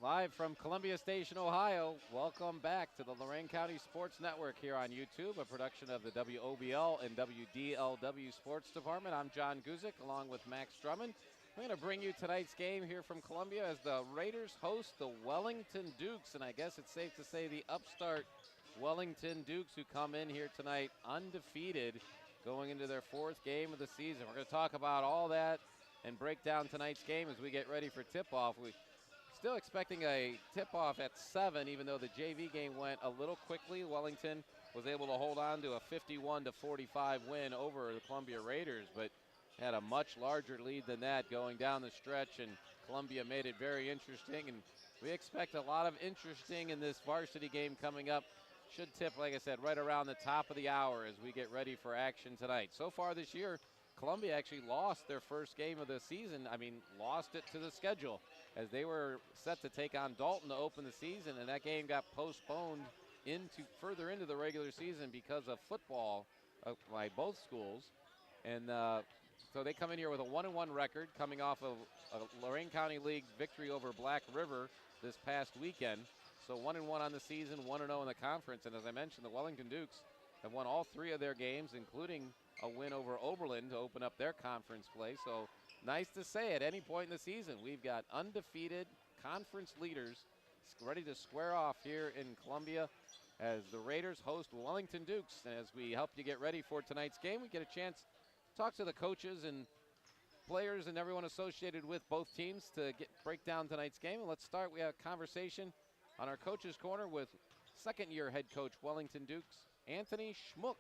Live from Columbia Station, Ohio, welcome back to the Lorain County Sports Network here on YouTube, a production of the WOBL and WDLW Sports Department. I'm John Guzik along with Max Drummond. We're going to bring you tonight's game here from Columbia as the Raiders host the Wellington Dukes, and I guess it's safe to say the upstart Wellington Dukes, who come in here tonight undefeated going into their fourth game of the season. We're going to talk about all that and break down tonight's game as we get ready for tip-off. We still expecting a tip-off at 7, even though the JV game went a little quickly. Wellington was able to hold on to a 51-45 win over the Columbia Raiders, but had a much larger lead than that going down the stretch, and Columbia made it very interesting. And we expect a lot of interesting in this varsity game coming up. Should tip, like I said, right around the top of the hour as we get ready for action tonight. So far this year, Columbia actually lost their first game of the season. Lost it to the schedule as they were set to take on Dalton to open the season, and that game got postponed further into the regular season because of football by both schools. And so they come in here with a 1-1 record, coming off of a Lorain County League victory over Black River this past weekend. So 1-1 on the season, 1-0 in the conference. And as I mentioned, the Wellington Dukes have won all 3 of their games, including a win over Oberlin to open up their conference play. So nice to say at any point in the season, we've got undefeated conference leaders ready to square off here in Columbia as the Raiders host Wellington Dukes. And as we help you get ready for tonight's game, we get a chance to talk to the coaches and players and everyone associated with both teams to break down tonight's game. And let's start. We have a conversation on our coaches' corner with second-year head coach Wellington Dukes, Anthony Schmuck.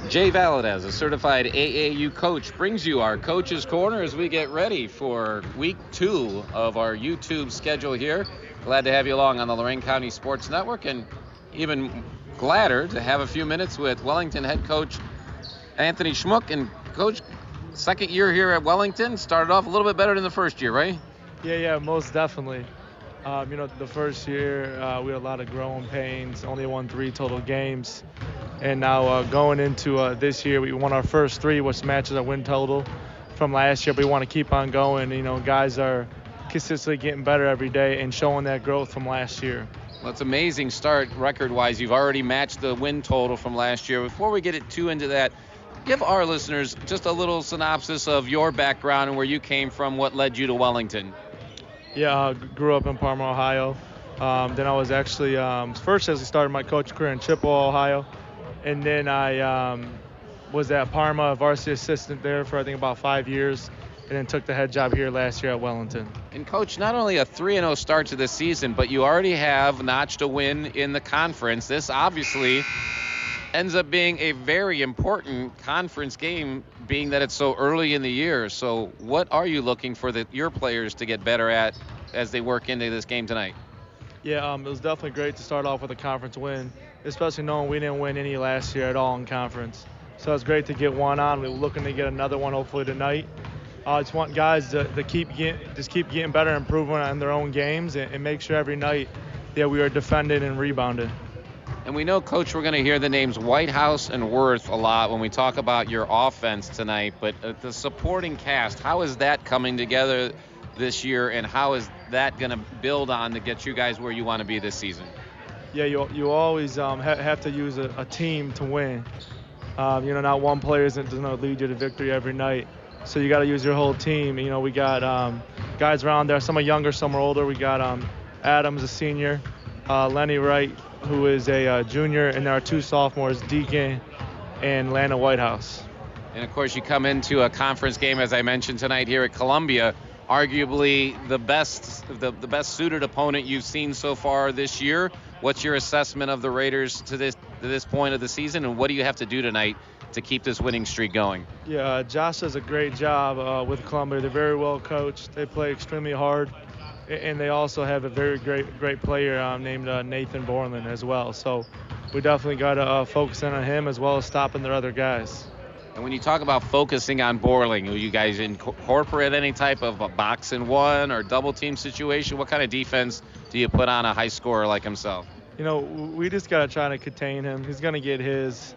Jay Valadez, a certified AAU coach, brings you our Coach's Corner as we get ready for week 2 of our YouTube schedule here. Glad to have you along on the Lorain County Sports Network, and even gladder to have a few minutes with Wellington head coach Anthony Schmuck. And coach, second year here at Wellington, started off a little bit better than the first year, right? Yeah, most definitely. The first year we had a lot of growing pains, only won 3 total games. And now going into this year, we won our first 3, which matches our win total from last year. But we want to keep on going. Guys are consistently getting better every day and showing that growth from last year. Well, it's an amazing start record-wise. You've already matched the win total from last year. Before we get too into that, give our listeners just a little synopsis of your background and where you came from, what led you to Wellington. Yeah, grew up in Parma, Ohio. Then I was actually, first as I started my coaching career in Chippewa, Ohio. And then I was at Parma, varsity assistant there for I think about 5 years, and then took the head job here last year at Wellington. And coach, not only a 3-0 start to this season, but you already have notched a win in the conference. This obviously ends up being a very important conference game, being that it's so early in the year. So what are you looking for your players to get better at as they work into this game tonight? Yeah, it was definitely great to start off with a conference win, especially knowing we didn't win any last year at all in conference. So it's great to get one on. We're looking to get another one hopefully tonight. I just want guys to keep getting better, improving on their own games, and make sure every night that we are defending and rebounding. And we know, Coach, we're going to hear the names Whitehouse and Worth a lot when we talk about your offense tonight. But the supporting cast, how is that coming together this year, and how is that going to build on to get you guys where you want to be this season? Yeah, you always have to use a team to win. Not one player isn't going to lead you to victory every night. So you got to use your whole team. We got guys around there. Some are younger, some are older. We got Adams, a senior, Lenny Wright, who is a junior, and our 2 sophomores, Deacon and Lana Whitehouse. And, of course, you come into a conference game, as I mentioned tonight here at Columbia, arguably the best suited opponent you've seen so far this year. What's your assessment of the Raiders to this point of the season, and what do you have to do tonight to keep this winning streak going? Yeah, Josh does a great job with Columbia. They're very well coached. They play extremely hard, and they also have a very great player named Nathan Borland as well. So we definitely got to focus in on him as well as stopping their other guys. And when you talk about focusing on Borling, will you guys incorporate any type of a box and one or double team situation? What kind of defense do you put on a high scorer like himself? We just got to try to contain him. He's going to get his,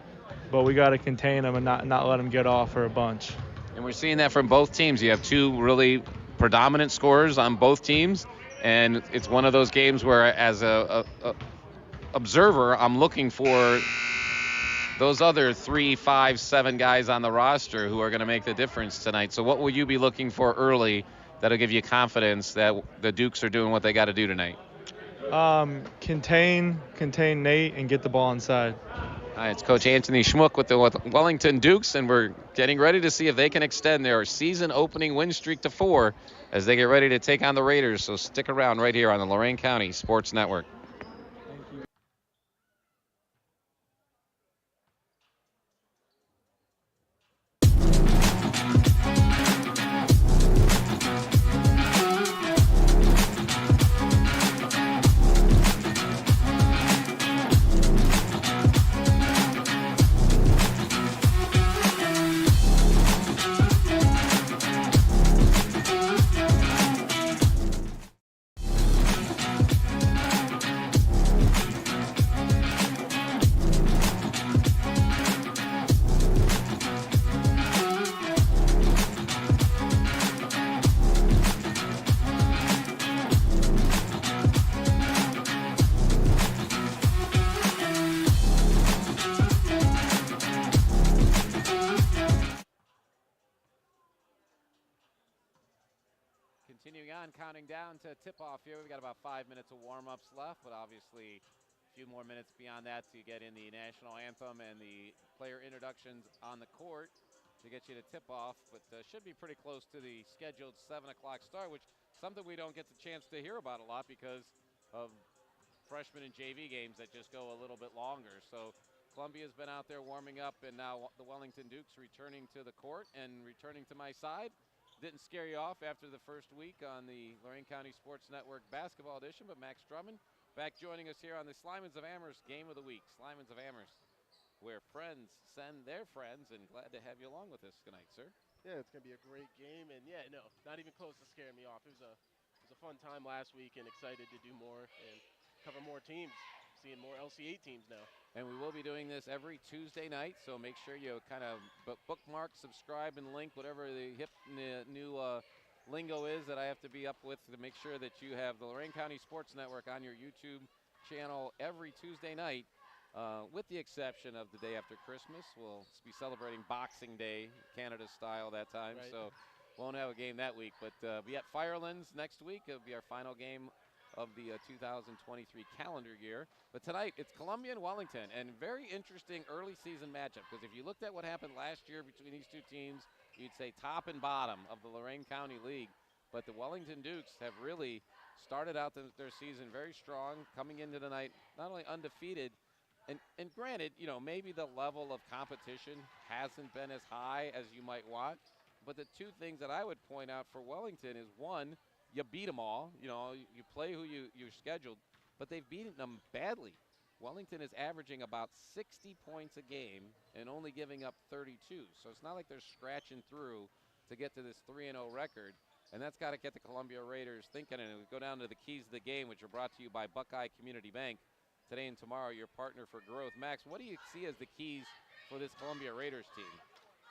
but we got to contain him and not let him get off for a bunch. And we're seeing that from both teams. You have two really predominant scorers on both teams, and it's one of those games where, as a observer, I'm looking for those other 3, 5, 7 guys on the roster who are going to make the difference tonight. So what will you be looking for early that'll give you confidence that the Dukes are doing what they got to do tonight? Contain Nate and get the ball inside. All right, it's Coach Anthony Schmuck with the Wellington Dukes, and we're getting ready to see if they can extend their season-opening win streak to 4 as they get ready to take on the Raiders. So stick around right here on the Lorain County Sports Network. Continuing on, counting down to tip-off here. We've got about 5 minutes of warm-ups left, but obviously a few more minutes beyond that to get in the national anthem and the player introductions on the court to get you to tip-off, but should be pretty close to the scheduled 7 o'clock start, which is something we don't get the chance to hear about a lot because of freshman and JV games that just go a little bit longer. So Columbia's been out there warming up, and now the Wellington Dukes returning to the court and returning to my side. Didn't scare you off after the first week on the Lorain County Sports Network basketball edition, but Max Drummond back joining us here on the Slimans of Amherst Game of the Week. Slimans of Amherst, where friends send their friends, and glad to have you along with us tonight, sir. Yeah, it's going to be a great game, and yeah, no, not even close to scaring me off. It was a fun time last week and excited to do more and cover more teams, seeing more LC8 teams now. And we will be doing this every Tuesday night, so make sure you kind of bookmark, subscribe, and link whatever the hip new lingo is that I have to be up with to make sure that you have the Lorain County Sports Network on your YouTube channel every Tuesday night, with the exception of the day after Christmas. We'll be celebrating Boxing Day, Canada style that time, right. So won't have a game that week. But be at Firelands next week. It'll be our final game of the 2023 calendar year. But tonight, it's Columbia and Wellington, and very interesting early season matchup, because if you looked at what happened last year between these two teams, you'd say top and bottom of the Lorain County League. But the Wellington Dukes have really started out their season very strong, coming into tonight not only undefeated, and granted, maybe the level of competition hasn't been as high as you might want, but the two things that I would point out for Wellington is, one, you beat them all. You play who you're scheduled, but they've beaten them badly. Wellington is averaging about 60 points a game and only giving up 32. So it's not like they're scratching through to get to this 3-0 record. And that's got to get the Columbia Raiders thinking. And we go down to the keys of the game, which are brought to you by Buckeye Community Bank. Today and tomorrow, your partner for growth. Max, what do you see as the keys for this Columbia Raiders team?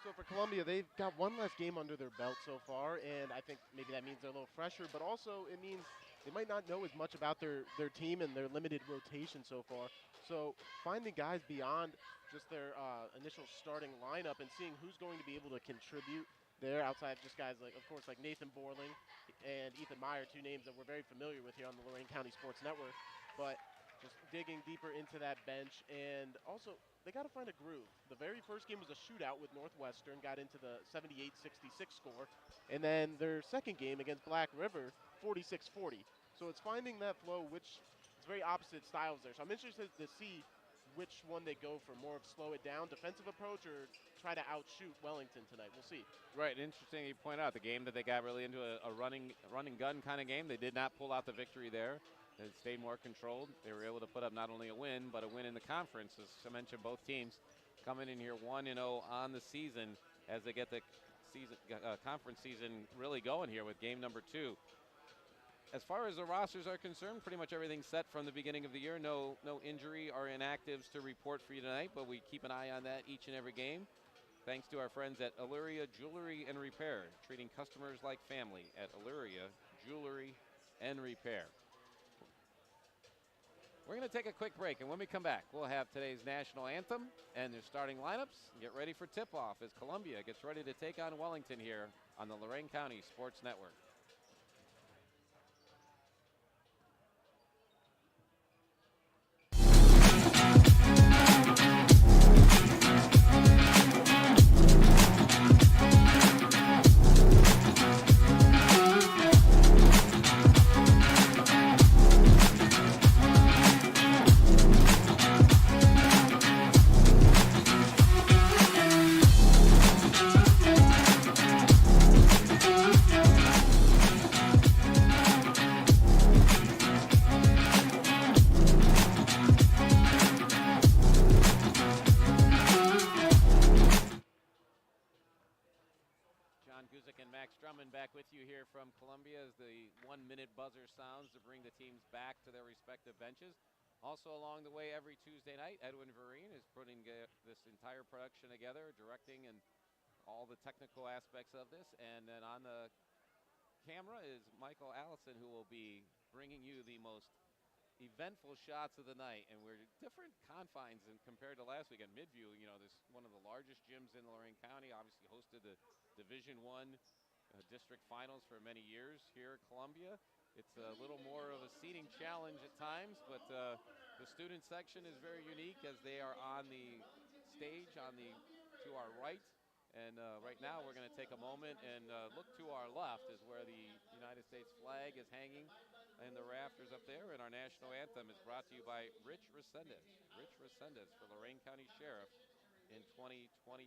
So for Columbia, they've got one less game under their belt so far, and I think maybe that means they're a little fresher, but also it means they might not know as much about their team and their limited rotation so far. So finding guys beyond just their initial starting lineup and seeing who's going to be able to contribute there outside just guys like, of course, like Nathan Borling and Ethan Meyer, two names that we're very familiar with here on the Lorain County Sports Network. But just digging deeper into that bench, and also they got to find a groove. The very first game was a shootout with Northwestern, got into the 78-66 score, and then their second game against Black River, 46-40. So it's finding that flow, which is very opposite styles there. So I'm interested to see which one they go for, more of slow it down defensive approach or try to outshoot Wellington tonight. We'll see. Right, interesting you point out the game that they got really into a running gun kind of game. They did not pull out the victory there. It stayed more controlled. They were able to put up not only a win, but a win in the conference. As I mentioned, both teams coming in here 1-0 on the season as they get the season conference season really going here with game number 2. As far as the rosters are concerned, pretty much everything's set from the beginning of the year. No injury or inactives to report for you tonight, but we keep an eye on that each and every game. Thanks to our friends at Illyria Jewelry and Repair, treating customers like family at Illyria Jewelry and Repair. We're going to take a quick break, and when we come back, we'll have today's national anthem and their starting lineups. Get ready for tip-off as Columbia gets ready to take on Wellington here on the Lorain County Sports Network. Back with you here from Columbia as the 1-minute buzzer sounds to bring the teams back to their respective benches. Also along the way every Tuesday night, Edwin Vereen is putting this entire production together, directing and all the technical aspects of this. And then on the camera is Michael Allison, who will be bringing you the most eventful shots of the night. And we're different confines and compared to last week at Midview. You know, this one of the largest gyms in Lorain County, obviously hosted the Division I district finals for many years here at Columbia. It's a little more of a seating challenge at times, but the student section is very unique as they are on the stage to our right. And right now we're going to take a moment and look to our left is where the United States flag is hanging in the rafters up there. And our national anthem is brought to you by Rich Resendez. Rich Resendez for Lorain County Sheriff in 2024.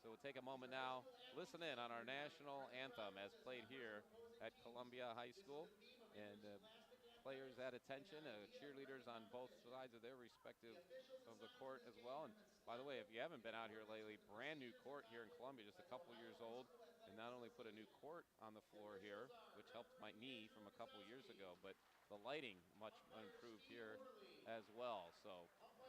So we'll take a moment now, listen in on our national anthem as played here at Columbia High School. And players at attention, cheerleaders on both sides of their respective of the court as well. And by the way, if you haven't been out here lately, brand new court here in Columbia, just a couple years old. And not only put a new court on the floor here, which helped my knee from a couple years ago, but the lighting much improved here as well. So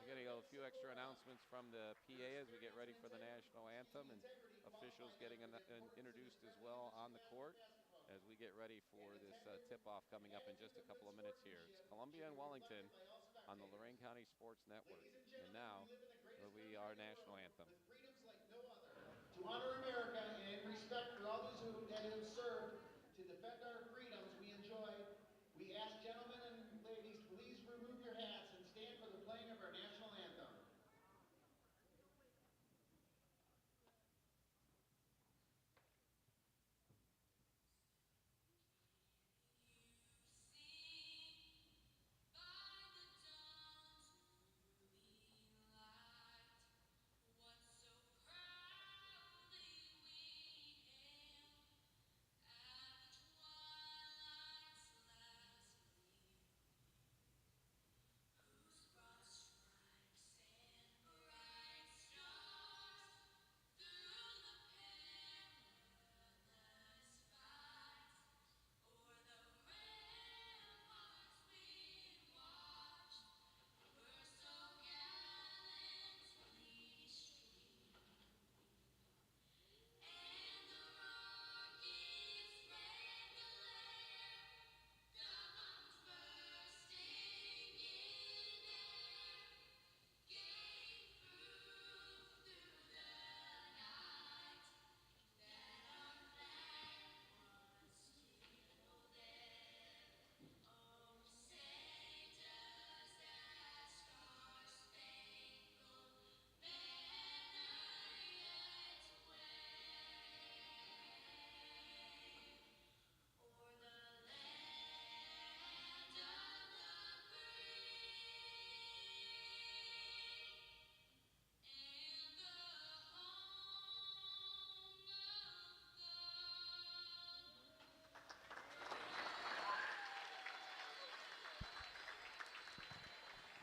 we're getting a few extra announcements from the PA as we get ready for the national anthem, and officials getting introduced as well on the court as we get ready for this tip-off coming up in just a couple of minutes here. It's Columbia and Wellington on the Lorain County Sports Network. And now will be our national anthem. To honor America and in respect for all those that have served to defend our freedoms we enjoy, we ask gentlemen and ladies, please remove your hats and stand for the playing of our national anthem.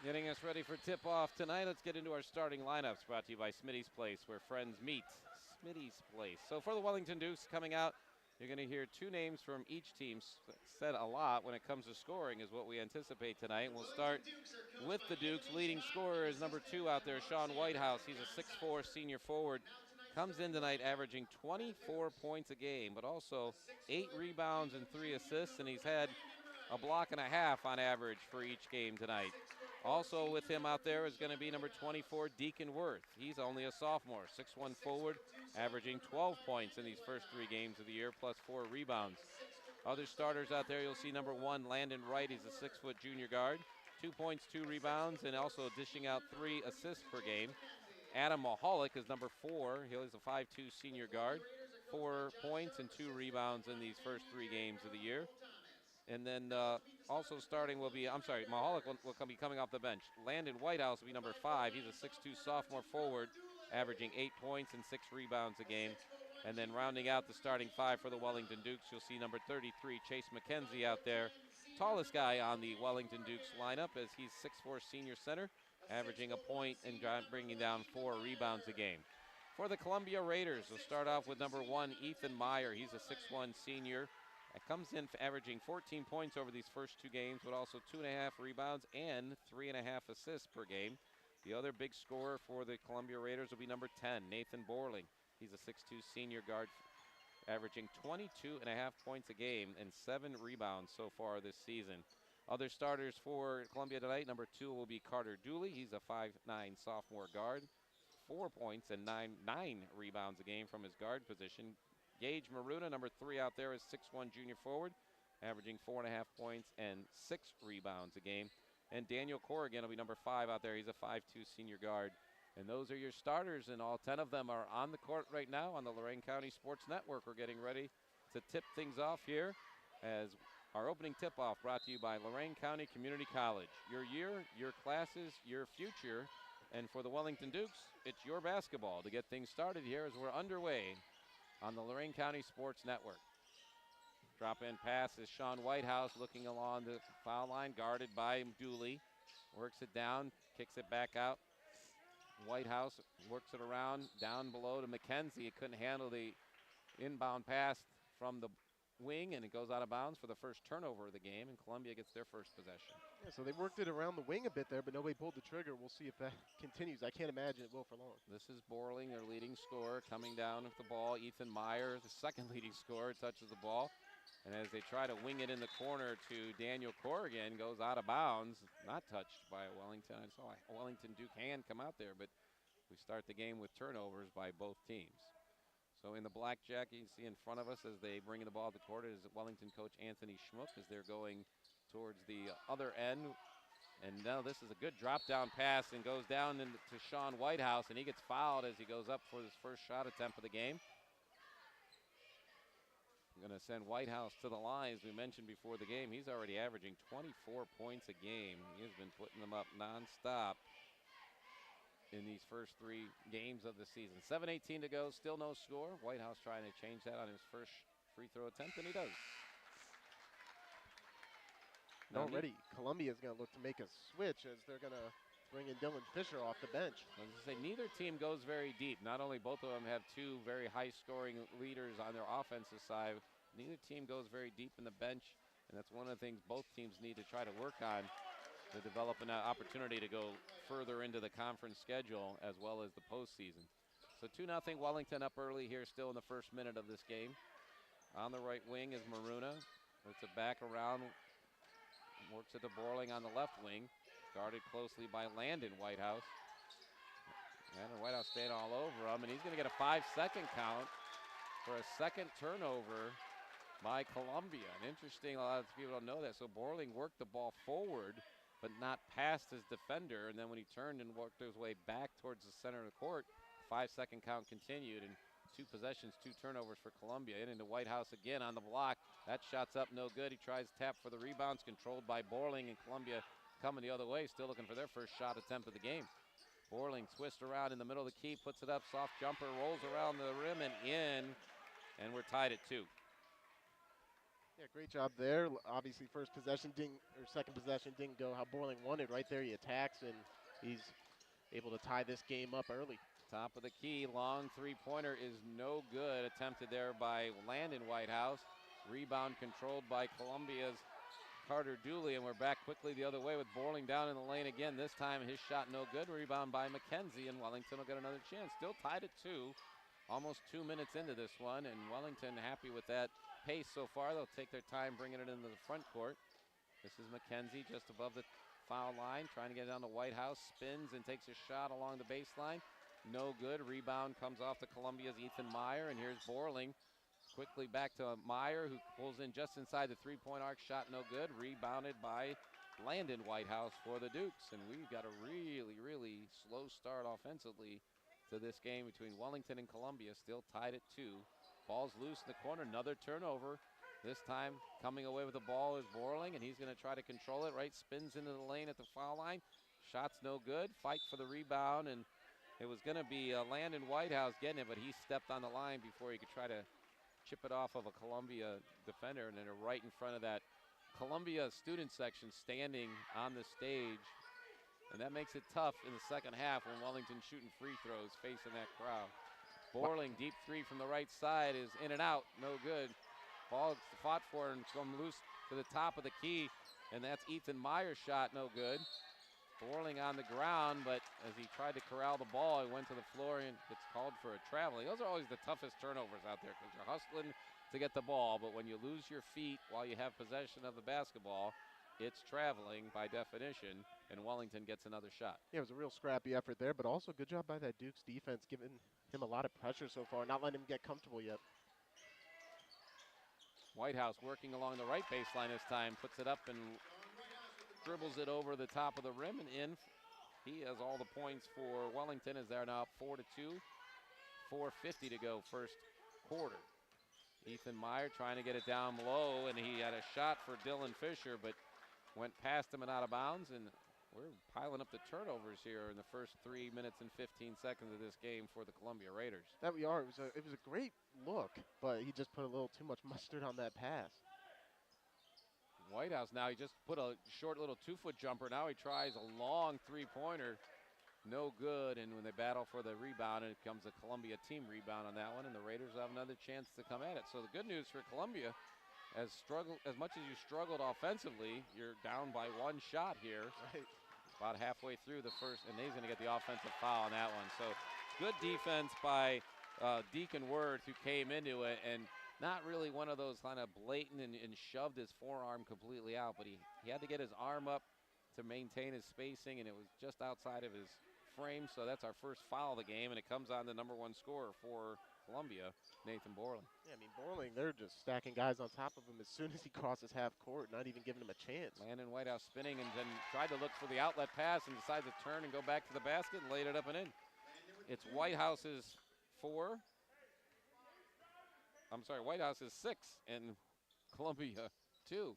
Getting us ready for tip-off tonight, let's get into our starting lineups, brought to you by Smitty's Place, where friends meet. Smitty's Place. So for the Wellington Dukes coming out, you're going to hear two names from each team. Said a lot when it comes to scoring is what we anticipate tonight. And we'll start with the Dukes. Leading scorer is number 2 out there, Sean Whitehouse. He's a 6'4" senior forward. Comes in tonight averaging 24 points a game, but also 8 rebounds and 3 assists, and he's had a block and a half on average for each game tonight. Also with him out there is going to be number 24, Deacon Worth. He's only a sophomore, 6'1" forward, averaging 12 points in these first 3 games of the year, plus 4 rebounds. Other starters out there, you'll see number 1, Landon Wright. He's a 6-foot junior guard, 2 points, 2 rebounds, and also dishing out 3 assists per game. Adam Mahalik is number 4. He's a 5'2" senior guard, 4 points and 2 rebounds in these first 3 games of the year. And then also starting will be, Mahalik will be coming off the bench. Landon Whitehouse will be number 5. He's a 6'2" sophomore forward, averaging 8 points and 6 rebounds a game. And then rounding out the starting 5 for the Wellington Dukes, you'll see number 33, Chase McKenzie out there. Tallest guy on the Wellington Dukes lineup, as he's 6'4" senior center, averaging a point and bringing down 4 rebounds a game. For the Columbia Raiders, we'll start off with number 1, Ethan Meyer. He's a 6'1" senior. It comes in averaging 14 points over these first 2 games, but also 2.5 rebounds and 3.5 assists per game. The other big scorer for the Columbia Raiders will be number 10, Nathan Borling. He's a 6'2" senior guard, averaging 22.5 points a game and 7 rebounds so far this season. Other starters for Columbia tonight, number 2 will be Carter Dooley. He's a 5'9" sophomore guard, 4 points and 9 rebounds a game from his guard position. Gage Maruna, number 3 out there, is 6'1" junior forward, averaging 4.5 points and 6 rebounds a game. And Daniel Corrigan will be number 5 out there. He's a 5'2" senior guard. And those are your starters, and all 10 of them are on the court right now on the Lorain County Sports Network. We're getting ready to tip things off here as our opening tip-off brought to you by Lorain County Community College. Your year, your classes, your future. And for the Wellington Dukes, it's your basketball to get things started here as we're underway on the Lorain County Sports Network. Drop-in pass is Sean Whitehouse looking along the foul line, guarded by Dooley. Works it down, kicks it back out. Whitehouse works it around, down below to McKenzie. It couldn't handle the inbound pass from the wing, and it goes out of bounds for the first turnover of the game, and Columbia gets their first possession. Yeah, so they worked it around the wing a bit there, but nobody pulled the trigger. We'll see if that continues. I can't imagine it will for long. This is Borling, their leading scorer, coming down with the ball. Ethan Meyer, the second leading scorer, touches the ball. And as they try to wing it in the corner to Daniel Corrigan, goes out of bounds, not touched by Wellington. I saw a Wellington Duke hand come out there, but we start the game with turnovers by both teams. So in the blackjack, you can see in front of us as they bring the ball to the court is Wellington coach Anthony Schmuck as they're going towards the other end. And now this is a good drop-down pass and goes down to Sean Whitehouse, and he gets fouled as he goes up for his first shot attempt of the game. I'm going to send Whitehouse to the line. As we mentioned before the game, he's already averaging 24 points a game. He has been putting them up nonstop in these first 3 games of the season. 7:18 to go, still no score. Whitehouse trying to change that on his first free throw attempt, and he does. Already, Columbia is going to look to make a switch as they're going to bring in Dylan Fisher off the bench. I was going to say, neither team goes very deep. Not only both of them have 2 very high-scoring leaders on their offensive side, neither team goes very deep in the bench, and that's one of the things both teams need to try to work on to develop an opportunity to go further into the conference schedule as well as the postseason. So 2-0 Wellington up early here still in the first minute of this game. On the right wing is Maruna. Puts it back around, works it to Borling on the left wing, guarded closely by Landon Whitehouse. Landon Whitehouse staying all over him, and he's going to get a 5-second count for a second turnover by Columbia. And interesting, a lot of people don't know that. So Borling worked the ball forward, but not past his defender. And then when he turned and worked his way back towards the center of the court, 5-second count continued. And 2 possessions, 2 turnovers for Columbia. Into Whitehouse again on the block. That shot's up no good. He tries to tap for the rebounds, controlled by Borling, and Columbia coming the other way, still looking for their first shot attempt of the game. Borling twists around in the middle of the key, puts it up, soft jumper, rolls around the rim and in, and we're tied at 2. Yeah, great job there. Obviously, first possession didn't, or second possession didn't go how Borling wanted. Right there, he attacks, and he's able to tie this game up early. Top of the key, long three-pointer is no good. Attempted there by Landon Whitehouse. Rebound controlled by Columbia's Carter Dooley, and we're back quickly the other way with Borling down in the lane again. This time his shot no good. Rebound by McKenzie, and Wellington will get another chance. Still tied at 2. Almost 2 minutes into this one, and Wellington happy with that pace so far. They'll take their time bringing it into the front court. This is McKenzie just above the foul line, trying to get it down to Whitehouse. Spins and takes a shot along the baseline. No good. Rebound comes off to Columbia's Ethan Meyer, and here's Borling. Quickly back to Meyer, who pulls in just inside the three-point arc. Shot no good. Rebounded by Landon Whitehouse for the Dukes. And we've got a really, really slow start offensively to this game between Wellington and Columbia. Still tied at 2. Ball's loose in the corner. Another turnover. This time coming away with the ball is Borling, and he's going to try to control it. Right, spins into the lane at the foul line. Shot's no good. Fight for the rebound, and it was going to be Landon Whitehouse getting it, but he stepped on the line before he could try to chip it off of a Columbia defender, and then right in front of that Columbia student section standing on the stage. And that makes it tough in the second half when Wellington's shooting free throws facing that crowd. Borling, deep three from the right side is in and out, no good. Ball fought for and come loose to the top of the key, and that's Ethan Meyer's shot, no good. Borling on the ground, but as he tried to corral the ball, he went to the floor and gets called for a traveling. Those are always the toughest turnovers out there because you're hustling to get the ball, but when you lose your feet while you have possession of the basketball, it's traveling by definition, and Wellington gets another shot. Yeah, it was a real scrappy effort there, but also good job by that Duke's defense, giving him a lot of pressure so far, not letting him get comfortable yet. Whitehouse working along the right baseline this time, puts it up and dribbles it over the top of the rim and in. He has all the points for Wellington as they're now up 4-2. 4:50 to go first quarter. Ethan Meyer trying to get it down low, and he had a shot for Dylan Fisher, but went past him and out of bounds, and we're piling up the turnovers here in the first 3 minutes and 15 seconds of this game for the Columbia Raiders. That we are. It was a great look, but he just put a little too much mustard on that pass. Whitehouse now, he just put a short little 2-foot jumper. Now he tries a long three-pointer. No good, and when they battle for the rebound, and it comes a Columbia team rebound on that one, and the Raiders have another chance to come at it. So the good news for Columbia, as much as you struggled offensively, you're down by 1 shot here. Right. About halfway through the first, and he's going to get the offensive foul on that one. So good defense by Deacon Wirth, who came into it, and not really one of those kind of blatant and shoved his forearm completely out, but he had to get his arm up to maintain his spacing, and it was just outside of his frame. So that's our first foul of the game, and it comes on the number 1 scorer for Columbia, Nathan Borling. Yeah, I mean, Borling, they're just stacking guys on top of him as soon as he crosses half court, not even giving him a chance. Landon Whitehouse spinning and then tried to look for the outlet pass and decided to turn and go back to the basket and laid it up and in. It's Whitehouse's 4. I'm sorry, Whitehouse's 6 and Columbia 2.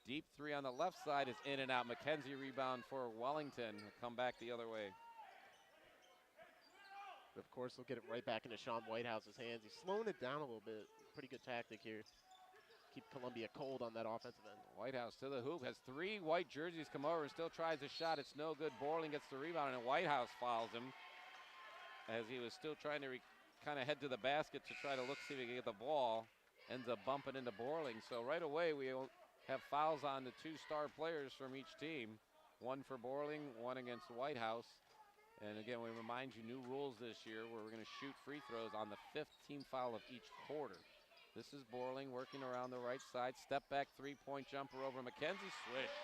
Deep three on the left side is in and out. McKenzie rebound for Wellington. Come back the other way. Of course, they'll get it right back into Sean Whitehouse's hands. He's slowing it down a little bit. Pretty good tactic here. Keep Columbia cold on that offensive end. Whitehouse to the hoop. Has 3 white jerseys come over and still tries a shot. It's no good. Borling gets the rebound, and Whitehouse fouls him as he was still trying to kind of head to the basket to try to look, see if he can get the ball. Ends up bumping into Borling. So right away, we have fouls on the 2 star players from each team. 1 for Borling, 1 against Whitehouse. And again, we remind you new rules this year where we're going to shoot free throws on the 5th team foul of each quarter. This is Borling working around the right side. Step back 3-point jumper over McKenzie. Swish.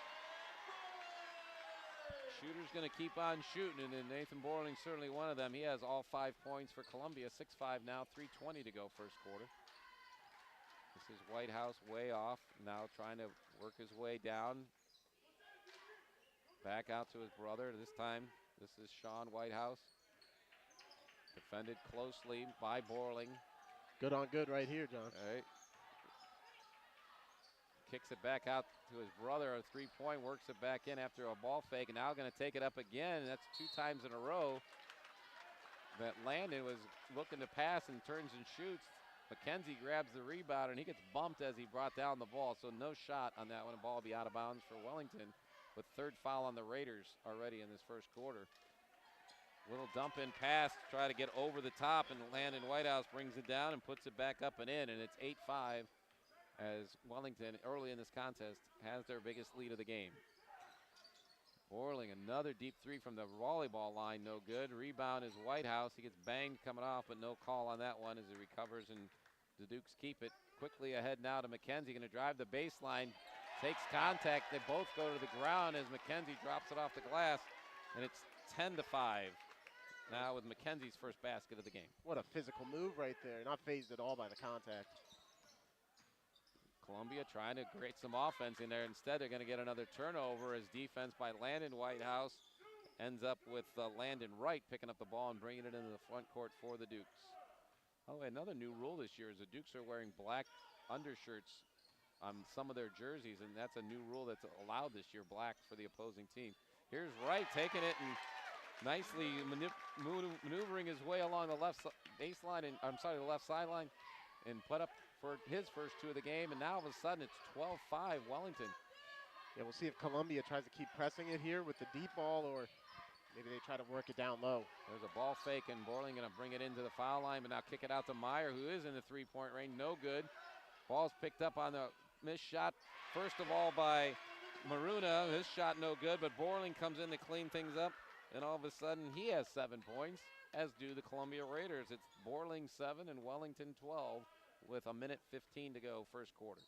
Shooter's going to keep on shooting, and Nathan Borling certainly one of them. He has all 5 points for Columbia. 6-5 now, 3:20 to go first quarter. This is Whitehouse way off, now trying to work his way down. Back out to his brother. This time, this is Sean Whitehouse. Defended closely by Borling. Good on good right here, John. All right. Kicks it back out to his brother. A 3-point, works it back in after a ball fake, and now going to take it up again. That's 2 times in a row that Landon was looking to pass and turns and shoots. McKenzie grabs the rebound, and he gets bumped as he brought down the ball, so no shot on that one. The ball will be out of bounds for Wellington, with third foul on the Raiders already in this first quarter. Little dump in pass to try to get over the top, and Landon Whitehouse brings it down and puts it back up and in, and it's 8-5 as Wellington early in this contest has their biggest lead of the game. Borling, another deep three from the volleyball line, no good. Rebound is Whitehouse. He gets banged coming off, but no call on that one as he recovers, and the Dukes keep it. Quickly ahead now to McKenzie, going to drive the baseline, takes contact. They both go to the ground as McKenzie drops it off the glass, and it's 10-5 now with McKenzie's first basket of the game. What a physical move right there. Not phased at all by the contact. Columbia trying to create some offense in there. Instead, they're going to get another turnover as defense by Landon Whitehouse ends up with Landon Wright picking up the ball and bringing it into the front court for the Dukes. Oh, another new rule this year is the Dukes are wearing black undershirts on some of their jerseys, and that's a new rule that's allowed this year, black for the opposing team. Here's Wright taking it and nicely maneuvering his way along the left baseline, and the left sideline, and put up for his first two of the game, and now all of a sudden it's 12-5 Wellington. Yeah, we'll see if Columbia tries to keep pressing it here with the deep ball, or maybe they try to work it down low. There's a ball fake, and Borling going to bring it into the foul line, but now kick it out to Meyer, who is in the three-point range, no good. Ball's picked up on the missed shot, first of all by Maruna. His shot no good, but Borling comes in to clean things up, and all of a sudden he has 7 points, as do the Columbia Raiders. It's Borling 7 and Wellington 12 with a minute 15 to go first quarter.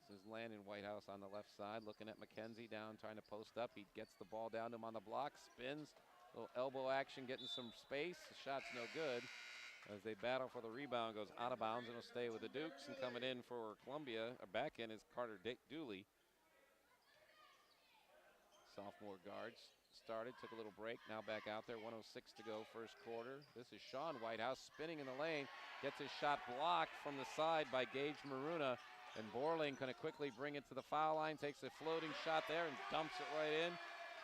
This is Landon Whitehouse on the left side, looking at McKenzie down, trying to post up. He gets the ball down to him on the block, spins, little elbow action, getting some space. The shot's no good as they battle for the rebound, goes out of bounds, and will stay with the Dukes. And coming in for Columbia, back in, is Carter Dooley. Sophomore guards started, took a little break, now back out there. 1:06 to go first quarter. This is Sean Whitehouse spinning in the lane, gets his shot blocked from the side by Gage Maruna, and Borling going to quickly bring it to the foul line, takes a floating shot there and dumps it right in.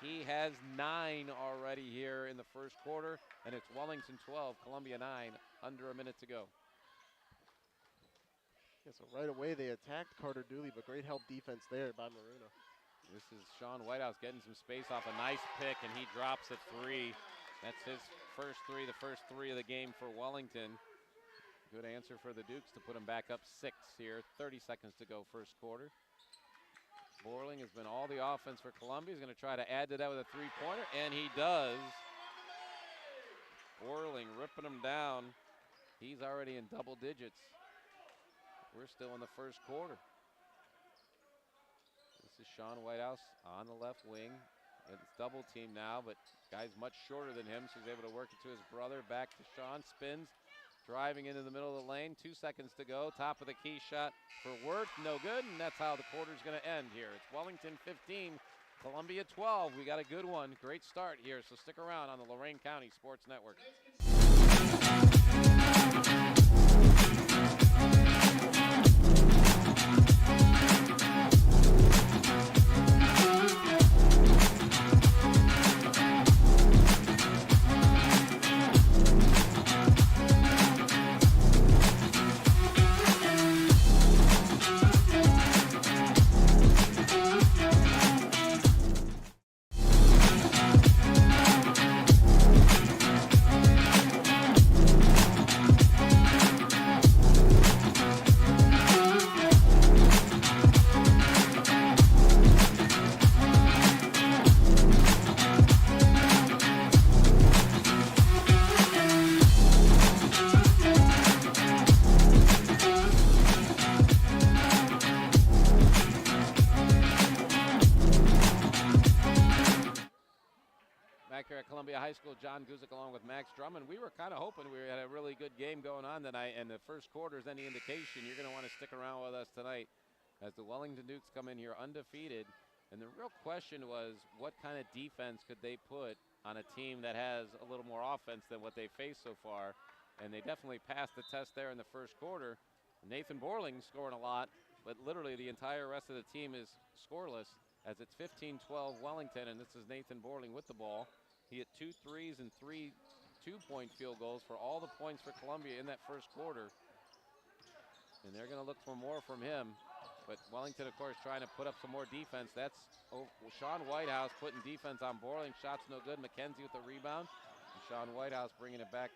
He has 9 already here in the first quarter, and it's Wellington 12, Columbia 9, under a minute to go. Yeah, so right away they attacked Carter Dooley, but great help defense there by Maruna. This is Sean Whitehouse getting some space off a nice pick, and he drops a 3. That's his first 3, the first 3 of the game for Wellington. Good answer for the Dukes to put him back up 6 here. 30 seconds to go first quarter. Borling has been all the offense for Columbia. He's going to try to add to that with a three-pointer, and he does. Borling ripping him down. He's already in double digits. We're still in the first quarter. This is Sean Whitehouse on the left wing. It's double team now, but guy's much shorter than him, so he's able to work it to his brother. Back to Sean, spins, driving into the middle of the lane. 2 seconds to go. Top of the key shot for Wirth, no good, and that's how the quarter's going to end here. It's Wellington 15, Columbia 12. We got a good one. Great start here, so stick around on the Lorain County Sports Network. High School, John Guzik along with Max Drummond. We were kind of hoping we had a really good game going on tonight, and the first quarter is any indication, you're going to want to stick around with us tonight as the Wellington Dukes come in here undefeated. And the real question was, what kind of defense could they put on a team that has a little more offense than what they faced so far? And they definitely passed the test there in the first quarter. Nathan Borling scoring a lot, but literally the entire rest of the team is scoreless as it's 15-12 Wellington, and this is Nathan Borling with the ball. He hit 2 threes and 3 two-point field goals for all the points for Columbia in that first quarter. And they're going to look for more from him. But Wellington, of course, trying to put up some more defense. That's Sean Whitehouse putting defense on Borling. Shot's no good. McKenzie with the rebound. And Sean Whitehouse bringing it back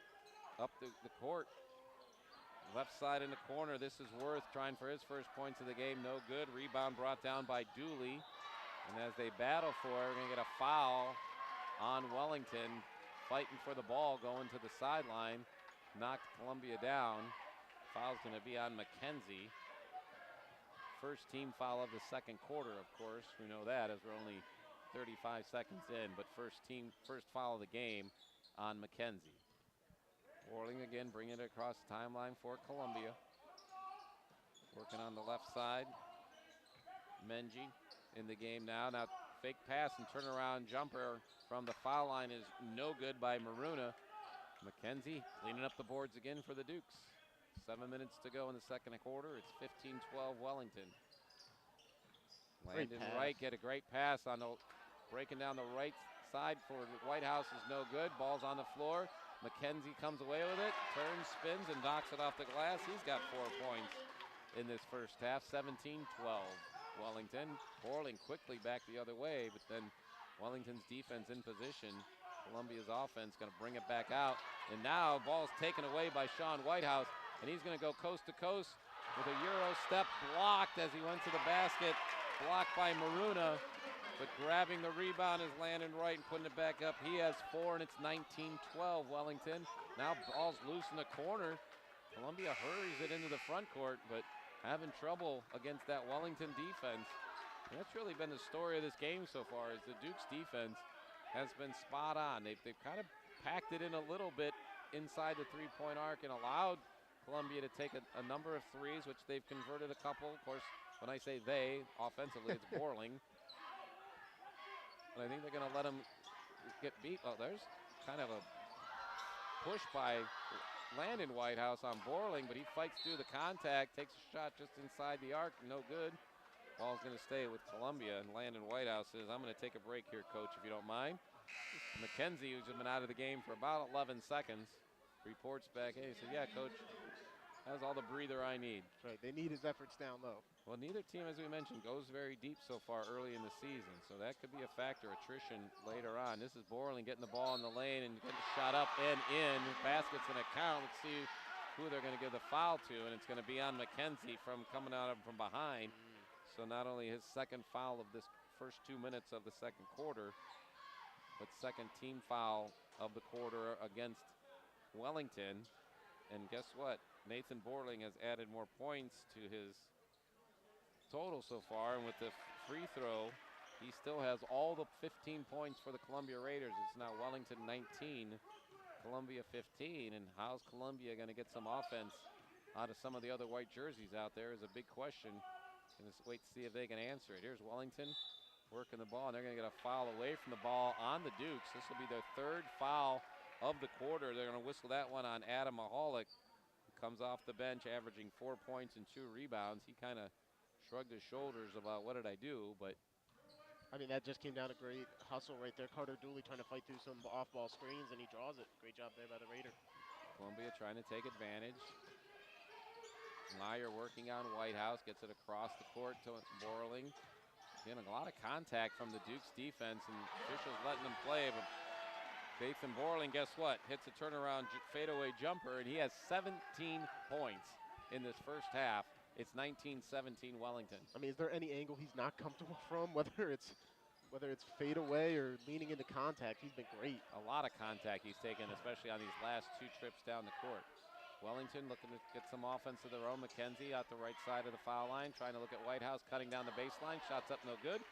up the court. Left side in the corner. This is Worth trying for his first points of the game. No good. Rebound brought down by Dooley. And as they battle for it, we're going to get a foul on Wellington. Fighting for the ball, going to the sideline. Knocked Columbia down. Foul's going to be on McKenzie. First team foul of the second quarter, of course. We know that as we're only 35 seconds in. But first foul of the game on McKenzie. Borling again bringing it across the timeline for Columbia. Working on the left side. Menji in the game now. Now fake pass and turnaround jumper from the foul line is no good by Maruna. McKenzie cleaning up the boards again for the Dukes. 7 minutes to go in the second quarter. It's 15-12 Wellington. Landon Wright get a great pass on the breaking down the right side for Whitehouse is no good. Ball's on the floor. McKenzie comes away with it, turns, spins, and knocks it off the glass. He's got 4 points in this first half. 17-12 Wellington. Borling quickly back the other way, but then Wellington's defense in position. Columbia's offense going to bring it back out. And now ball's taken away by Sean Whitehouse, and he's going to go coast to coast with a Euro step blocked as he went to the basket. Blocked by Maruna, but grabbing the rebound is Landon Wright and putting it back up. He has 4, and it's 19-12 Wellington. Now ball's loose in the corner. Columbia hurries it into the front court, but having trouble against that Wellington defense. And that's really been the story of this game so far, is the Duke's defense has been spot on. They've kind of packed it in a little bit inside the three-point arc and allowed Columbia to take a number of threes, which they've converted a couple. Of course, when I say they, offensively, it's Borling. But I think they're going to let him get beat. Oh, there's kind of a push by Landon Whitehouse on Borling, but he fights through the contact, takes a shot just inside the arc, no good. Ball's going to stay with Columbia, and Landon Whitehouse says, I'm going to take a break here, coach, if you don't mind. McKenzie, who's been out of the game for about 11 seconds, reports back, hey, he said, yeah, coach, that was all the breather I need. That's right, they need his efforts down low. Well, neither team, as we mentioned, goes very deep so far early in the season, so that could be a factor, attrition later on. This is Borling getting the ball in the lane and getting the shot up and in. Basket's going to count. Let's see who they're going to give the foul to, and it's going to be on McKenzie from coming out from behind. So not only his second foul of this first 2 minutes of the second quarter, but second team foul of the quarter against Wellington. And guess what? Nathan Borling has added more points to his total so far, and with the free throw, he still has all the 15 points for the Columbia Raiders. It's now Wellington 19, Columbia 15, and how's Columbia going to get some offense out of some of the other white jerseys out there is a big question. And just wait to see if they can answer it. Here's Wellington working the ball, and they're going to get a foul away from the ball on the Dukes. This will be their third foul of the quarter. They're going to whistle that one on Adam Mahalik, who comes off the bench averaging 4 points and 2 rebounds. He kind of shrugged his shoulders about what did I do, but I mean, that just came down to great hustle right there. Carter Dooley trying to fight through some off-ball screens, and he draws it. Great job there by the Raider. Columbia trying to take advantage. Meyer working on Whitehouse, gets it across the court to Borling. Getting a lot of contact from the Dukes defense, and officials letting them play, but Nathan Borling, guess what? Hits a turnaround fadeaway jumper, and he has 17 points in this first half. It's 19-17 Wellington. I mean, is there any angle he's not comfortable from, whether it's fadeaway or leaning into contact? He's been great. A lot of contact he's taken, especially on these last 2 trips down the court. Wellington looking to get some offense of their own. McKenzie out the right side of the foul line, trying to look at Whitehouse, cutting down the baseline. Shots up, no good.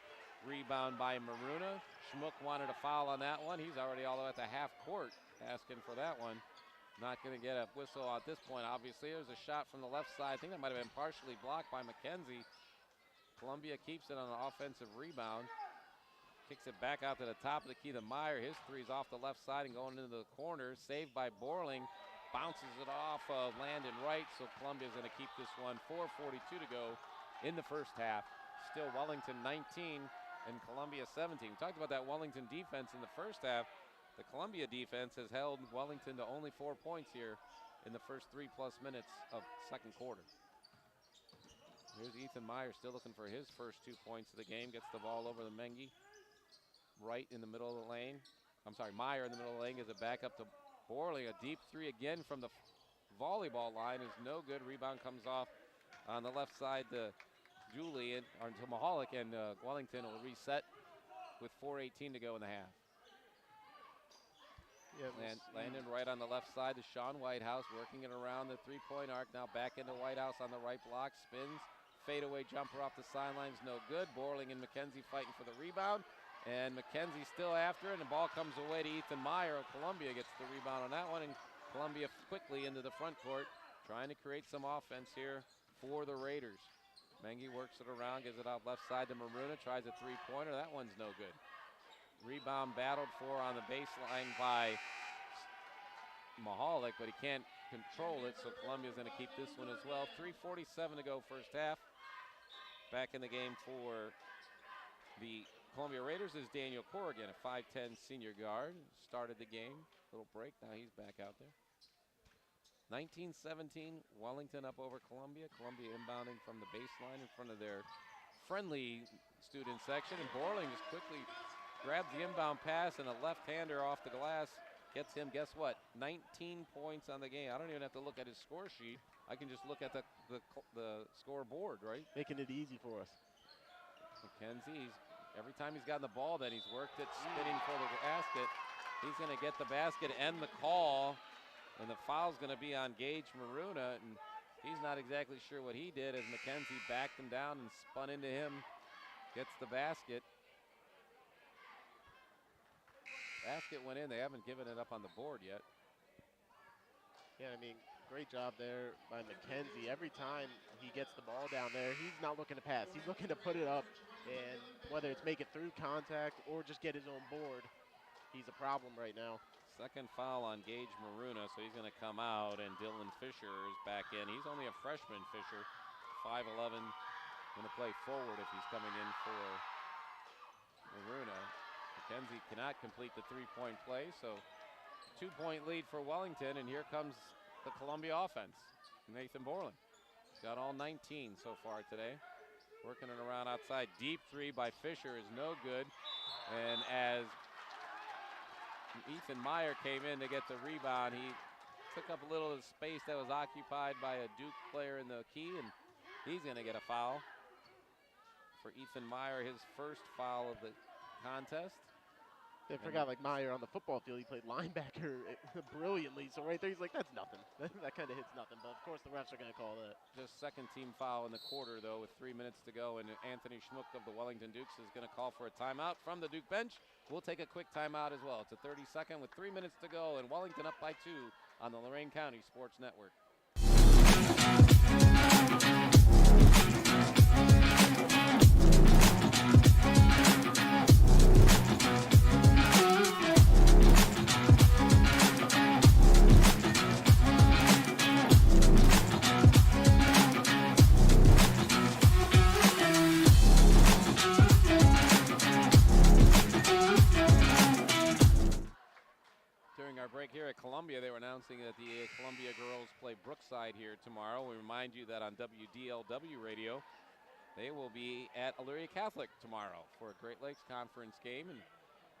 Rebound by Maruna. Schmuck wanted a foul on that one. He's already all the way at the half court asking for that one. Not going to get a whistle at this point, obviously. There's a shot from the left side. I think that might have been partially blocked by McKenzie. Columbia keeps it on an offensive rebound. Kicks it back out to the top of the key to Meyer. His three's off the left side and going into the corner. Saved by Borling. Bounces it off of Landon Wright, so Columbia's going to keep this one. 4:42 to go in the first half. Still Wellington 19 and Columbia 17. We talked about that Wellington defense in the first half. The Columbia defense has held Wellington to only 4 points here in the first 3+ minutes of second quarter. Here's Ethan Meyer still looking for his first 2 points of the game. Gets the ball over to Mengi. Right in the middle of the lane. I'm sorry, Meyer in the middle of the lane. Gives it back up to Borley. A deep three again from the volleyball line is no good. Rebound comes off on the left side to Julian, or to Mahalik, and Wellington will reset with 4:18 to go in the half. Yeah, Landon right on the left side to Sean Whitehouse, working it around the three-point arc. Now back into Whitehouse on the right block, spins, fadeaway jumper off the sidelines, no good. Borling and McKenzie fighting for the rebound, and McKenzie still after it, and the ball comes away to Ethan Meyer of Columbia, gets the rebound on that one, and Columbia quickly into the front court, trying to create some offense here for the Raiders. Mengi works it around, gives it out left side to Maruna, tries a three-pointer, that one's no good. Rebound battled for on the baseline by Mahalik, but he can't control it, so Columbia's going to keep this one as well. 3:47 to go first half. Back in the game for the Columbia Raiders is Daniel Corrigan, a 5'10 senior guard. Started the game, little break, now he's back out there. 19-17, Wellington up over Columbia. Columbia inbounding from the baseline in front of their friendly student section, and Borling just quickly grabs the inbound pass, and a left-hander off the glass gets him, guess what, 19 points on the game. I don't even have to look at his score sheet. I can just look at the scoreboard, right? Making it easy for us. McKenzie, every time he's gotten the ball, then he's worked it, spinning for the basket. He's going to get the basket and the call, and the foul's going to be on Gage Maruna, and he's not exactly sure what he did as McKenzie backed him down and spun into him, gets the basket. Basket went in. They haven't given it up on the board yet. Yeah, I mean, great job there by McKenzie. Every time he gets the ball down there, he's not looking to pass. He's looking to put it up, and whether it's make it through contact or just get his own board, he's a problem right now. Second foul on Gage Maruna, so he's going to come out, and Dylan Fisher is back in. He's only a freshman, Fisher, 5'11", going to play forward if he's coming in for Maruna. McKenzie cannot complete the three-point play, so 2-point lead for Wellington, and here comes the Columbia offense. Nathan Borland got all 19 so far today. Working it around outside. Deep three by Fisher is no good, and as Ethan Meyer came in to get the rebound, he took up a little of the space that was occupied by a Duke player in the key, and he's going to get a foul. For Ethan Meyer, his first foul of the contest. They forgot, like, Meyer on the football field, he played linebacker brilliantly. So right there, he's like, that's nothing. That kind of hits nothing. But, of course, the refs are going to call that. Just second team foul in the quarter, though, with 3 minutes to go. And Anthony Schmuck of the Wellington Dukes is going to call for a timeout from the Duke bench. We'll take a quick timeout as well. It's a 30-second with 3 minutes to go, and Wellington up by 2 on the Lorain County Sports Network. During our break here at Columbia, they were announcing that the Columbia girls play Brookside here tomorrow. We remind you that on WDLW radio, they will be at Elyria Catholic tomorrow for a Great Lakes Conference game, and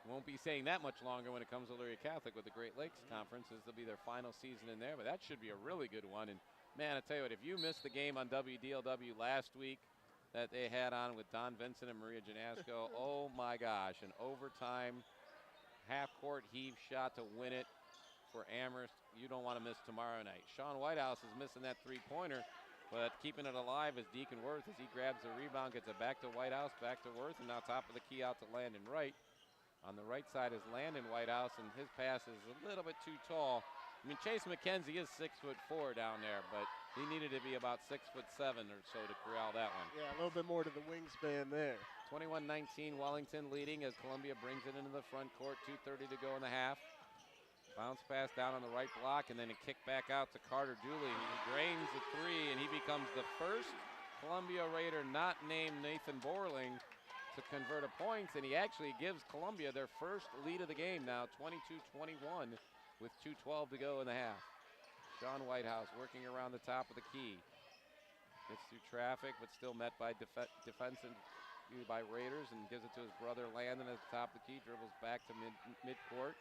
won't be saying that much longer when it comes to Elyria Catholic with the Great Lakes Conference, as they'll be their final season in there, but that should be a really good one. And man, I tell you what, if you missed the game on WDLW last week that they had on with Don Vincent and Maria Janasco, oh my gosh, an overtime half-court heave shot to win it for Amherst. You don't want to miss tomorrow night. Sean Whitehouse is missing that three-pointer, but keeping it alive is Deacon Worth as he grabs the rebound, gets it back to Whitehouse, back to Worth, and now top of the key out to Landon Wright. On the right side is Landon Whitehouse, and his pass is a little bit too tall. I mean, Chase McKenzie is 6'4" down there, but he needed to be about 6'7" or so to corral that one. Yeah, a little bit more to the wingspan there. 21-19, Wellington leading as Columbia brings it into the front court. 2:30 to go in the half. Bounce pass down on the right block, and then a kick back out to Carter Dooley. He drains the three, and he becomes the first Columbia Raider not named Nathan Borling to convert a point, and he actually gives Columbia their first lead of the game now, 22-21, with 2:12 to go in the half. Sean Whitehouse working around the top of the key. Gets through traffic, but still met by defense and by Raiders, and gives it to his brother Landon at the top of the key. Dribbles back to midcourt.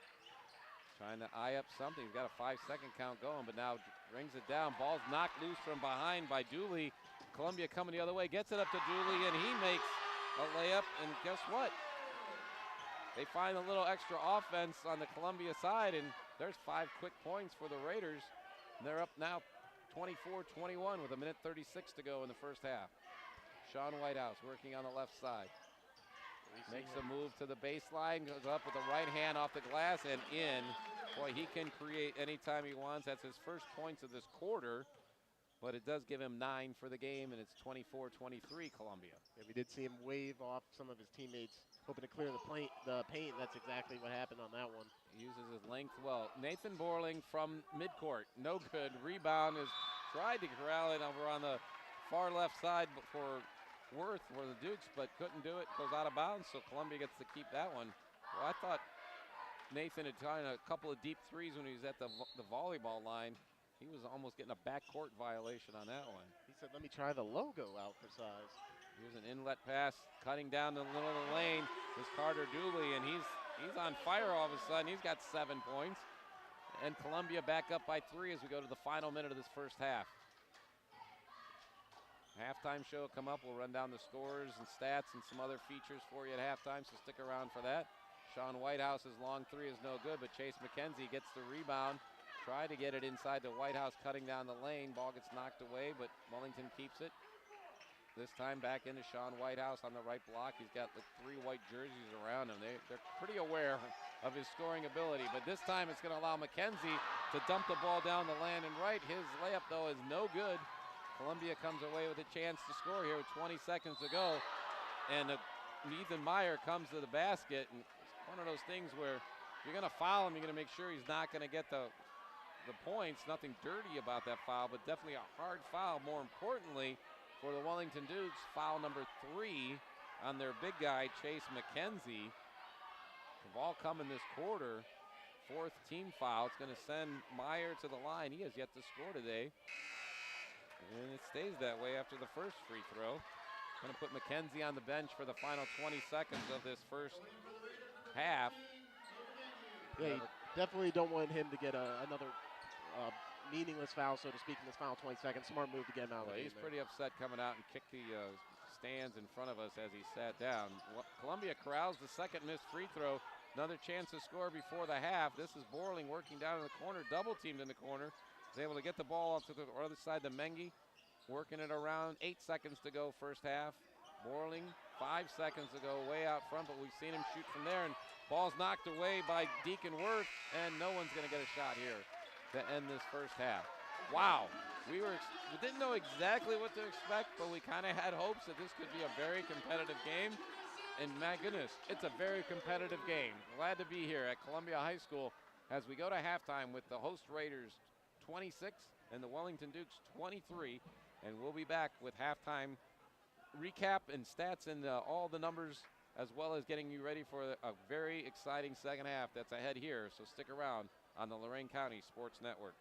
Trying to eye up something. He's got a 5-second count going, but now rings it down. Ball's knocked loose from behind by Dooley. Columbia coming the other way. Gets it up to Dooley, and he makes a layup. And guess what? They find a little extra offense on the Columbia side, and there's 5 quick points for the Raiders. They're up now 24-21 with 1:36 to go in the first half. Sean Whitehouse working on the left side. Makes a move to the baseline, goes up with the right hand off the glass and in. Boy, he can create anytime he wants. That's his first points of this quarter, but it does give him 9 for the game, and it's 24-23 Columbia. Yeah, we did see him wave off some of his teammates, hoping to clear the paint. That's exactly what happened on that one. He uses his length well. Nathan Borling from midcourt, no good. Rebound is tried to corral it over on the far left side for Worth for the Dukes, but couldn't do it. Goes out of bounds, so Columbia gets to keep that one. Well, I thought Nathan had tried a couple of deep threes when he was at the volleyball line. He was almost getting a backcourt violation on that one. He said, let me try the logo out for size. Here's an inlet pass, cutting down the middle of the lane. Is Carter Dooley, and he's on fire all of a sudden. He's got 7 points. And Columbia back up by 3 as we go to the final minute of this first half. Halftime show will come up. We'll run down the scores and stats and some other features for you at halftime, so stick around for that. Sean Whitehouse's long 3 is no good, but Chase McKenzie gets the rebound. Tried to get it inside to Whitehouse, cutting down the lane. Ball gets knocked away, but Wellington keeps it. This time back into Sean Whitehouse on the right block. He's got the 3 white jerseys around him. They're pretty aware of his scoring ability, but this time it's going to allow McKenzie to dump the ball down the lane and right. His layup, though, is no good. Columbia comes away with a chance to score here with 20 seconds to go. And Ethan Meyer comes to the basket. And it's one of those things where if you're going to foul him, you're going to make sure he's not going to get the points. Nothing dirty about that foul, but definitely a hard foul. More importantly, for the Wellington Dukes, foul number 3 on their big guy, Chase McKenzie. The ball coming this quarter. 4th team foul. It's going to send Meyer to the line. He has yet to score today. And it stays that way after the first free throw. Going to put McKenzie on the bench for the final 20 seconds of this first half. Yeah, you definitely don't want him to get another meaningless foul, so to speak, in this final 20 seconds. Smart move to get him out of the game. He's pretty upset coming out and kicked the stands in front of us as he sat down. Columbia corrals the second missed free throw. Another chance to score before the half. This is Borling working down in the corner, double teamed in the corner. Is able to get the ball up to the other side to Mengi. Working it around, 8 seconds to go first half. Borling, 5 seconds to go, way out front, but we've seen him shoot from there. And ball's knocked away by Deacon Worth, and no one's going to get a shot here to end this first half. Wow, we didn't know exactly what to expect, but we kind of had hopes that this could be a very competitive game. And my goodness, it's a very competitive game. Glad to be here at Columbia High School as we go to halftime with the host Raiders 26 and the Wellington Dukes 23. And we'll be back with halftime recap and stats and all the numbers, as well as getting you ready for a very exciting second half that's ahead here. So stick around on the Lorain County Sports Network.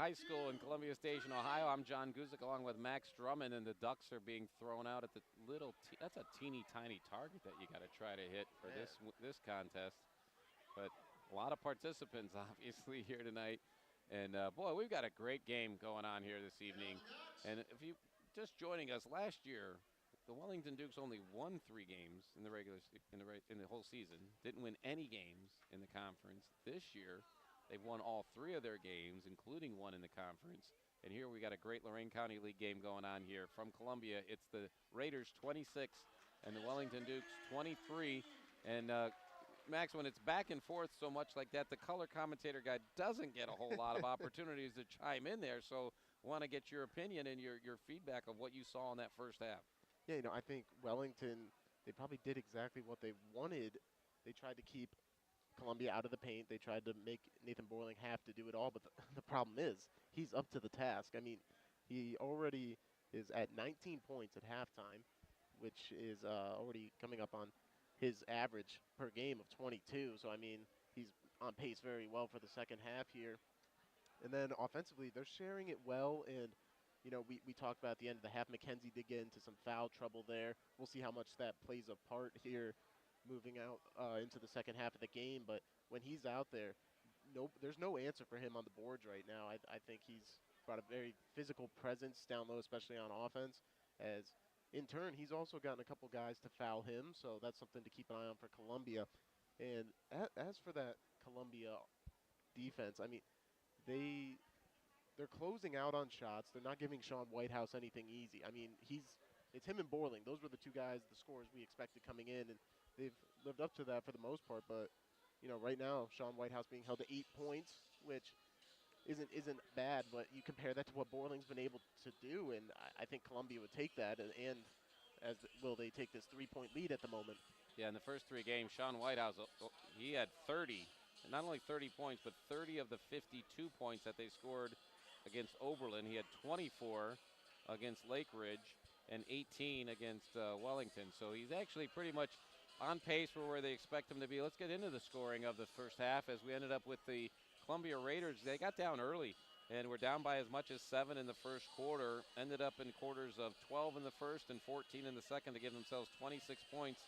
High School in Columbia Station, Ohio. I'm John Guzik along with Max Drummond, and the Ducks are being thrown out at the that's a teeny tiny target that you got to try to hit for this contest. But a lot of participants obviously here tonight. And boy, we've got a great game going on here this evening. And if you just joining us last year, the Wellington Dukes only won 3 games in the in the whole season. Didn't win any games in the conference. This year, they've won all 3 of their games, including one in the conference. And here we got a great Lorain County League game going on here from Columbia. It's the Raiders 26 and the Wellington Dukes 23. And Max, when it's back and forth so much like that, the color commentator guy doesn't get a whole lot of opportunities to chime in there. So want to get your opinion and your feedback of what you saw in that first half. Yeah, you know, I think Wellington, they probably did exactly what they wanted. They tried to keep Columbia out of the paint. They tried to make Nathan Boiling have to do it all, but the problem is he's up to the task. I mean, he already is at 19 points at halftime, which is already coming up on his average per game of 22. So, I mean, he's on pace very well for the second half here. And then offensively, they're sharing it well. And, you know, we talked about at the end of the half, McKenzie did get into some foul trouble there. We'll see how much that plays a part here moving out into the second half of the game. But when he's out there, there's no answer for him on the boards right now. I think he's brought a very physical presence down low, especially on offense, as in turn, he's also gotten a couple guys to foul him, so that's something to keep an eye on for Columbia. And as for that Columbia defense, I mean, they're closing out on shots. They're not giving Sean Whitehouse anything easy. I mean, it's him and Borling. Those were the 2 guys, the scorers we expected coming in, and they've lived up to that for the most part. But, you know, right now, Sean Whitehouse being held to 8 points, which isn't bad, but you compare that to what Borling's been able to do, and I think Columbia would take that, and will they take this 3-point lead at the moment. Yeah, in the first 3 games, Sean Whitehouse, he had 30, not only 30 points, but 30 of the 52 points that they scored against Oberlin. He had 24 against Lake Ridge and 18 against Wellington. So he's actually pretty much on pace for where they expect him to be. Let's get into the scoring of the first half as we ended up with the Columbia Raiders. They got down early and were down by as much as 7 in the first quarter. Ended up in quarters of 12 in the first and 14 in the second to give themselves 26 points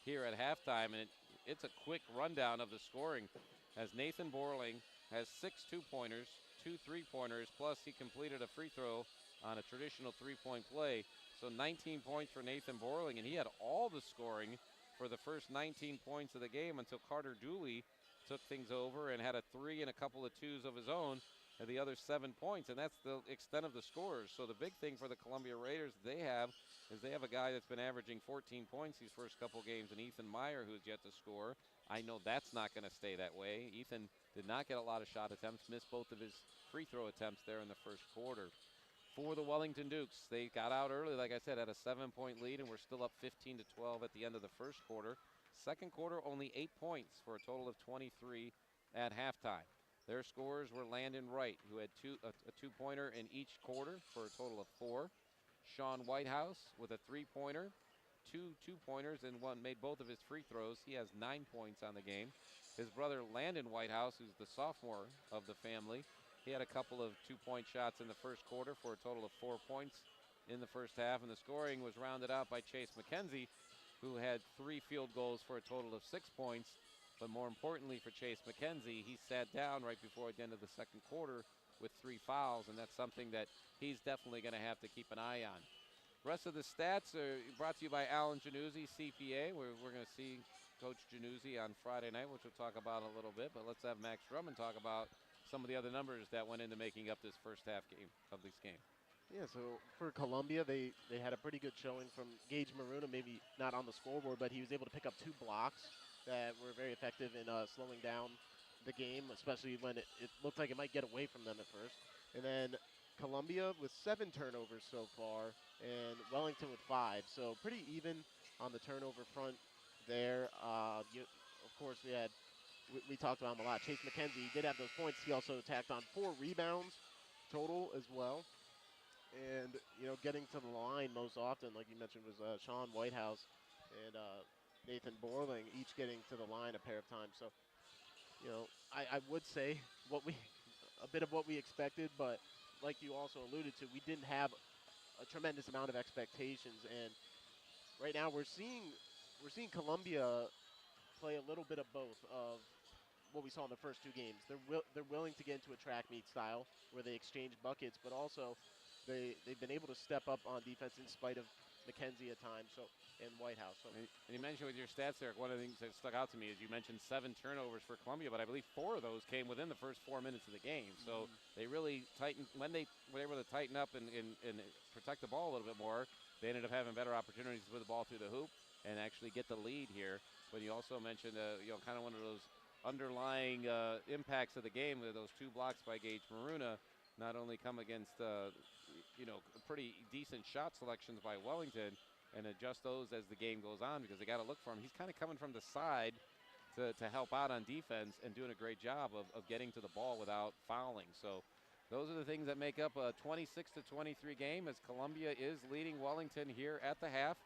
here at halftime. And it's a quick rundown of the scoring as Nathan Borling has 6 2-pointers, 2 3-pointers, plus he completed a free throw on a traditional 3-point play. So 19 points for Nathan Borling, and he had all the scoring for the first 19 points of the game until Carter Dooley took things over and had a 3 and a couple of 2s of his own and the other 7 points, and that's the extent of the scores. So the big thing for the Columbia Raiders they have a guy that's been averaging 14 points these first couple games, and Ethan Meyer, who's yet to score. I know that's not going to stay that way. Ethan did not get a lot of shot attempts, missed both of his free throw attempts there in the first quarter. For the Wellington Dukes, they got out early, like I said, had a 7-point lead, and we're still up 15-12 at the end of the first quarter. Second quarter, only 8 points for a total of 23 at halftime. Their scorers were Landon Wright, who had a 2-pointer in each quarter for a total of 4. Sean Whitehouse with a 3-pointer, 2 2-pointers, and made both of his free throws. He has 9 points on the game. His brother Landon Whitehouse, who's the sophomore of the family, he had a couple of 2-point shots in the first quarter for a total of 4 points in the first half, and the scoring was rounded out by Chase McKenzie, who had 3 field goals for a total of 6 points. But more importantly for Chase McKenzie, he sat down right before the end of the second quarter with 3 fouls, and that's something that he's definitely going to have to keep an eye on. Rest of the stats are brought to you by Alan Januzzi, CPA. We're going to see Coach Januzzi on Friday night, which we'll talk about in a little bit. But let's have Max Drummond talk about some of the other numbers that went into making up this first half game of this game. Yeah, so for Columbia, they had a pretty good showing from Gage Maruna, maybe not on the scoreboard, but he was able to pick up 2 blocks that were very effective in slowing down the game, especially when it looked like it might get away from them at first. And then Columbia with 7 turnovers so far, and Wellington with 5. So pretty even on the turnover front there. Of course, we talked about him a lot. Chase McKenzie did have those points. He also tacked on 4 rebounds total as well. And, you know, getting to the line most often, like you mentioned, was Sean Whitehouse and Nathan Borling, each getting to the line a pair of times. So, you know, I would say what we a bit of what we expected, but like you also alluded to, we didn't have a tremendous amount of expectations. And right now we're seeing Columbia play a little bit of both of what we saw in the first two games. They're willing to get into a track meet style where they exchange buckets, but also they've been able to step up on defense in spite of McKenzie at times. So and Whitehouse. So And you mentioned with your stats there, one of the things that stuck out to me is you mentioned 7 turnovers for Columbia, but I believe 4 of those came within the first 4 minutes of the game. So they really tightened when they were able to tighten up and protect the ball a little bit more. They ended up having better opportunities to put the ball through the hoop and actually get the lead here. But you also mentioned, kind of one of those underlying impacts of the game, those 2 blocks by Gage Maruna not only come against, pretty decent shot selections by Wellington, and adjust those as the game goes on because they got to look for him. He's kind of coming from the side to help out on defense and doing a great job of getting to the ball without fouling. So those are the things that make up a 26-23 game as Columbia is leading Wellington here at the half.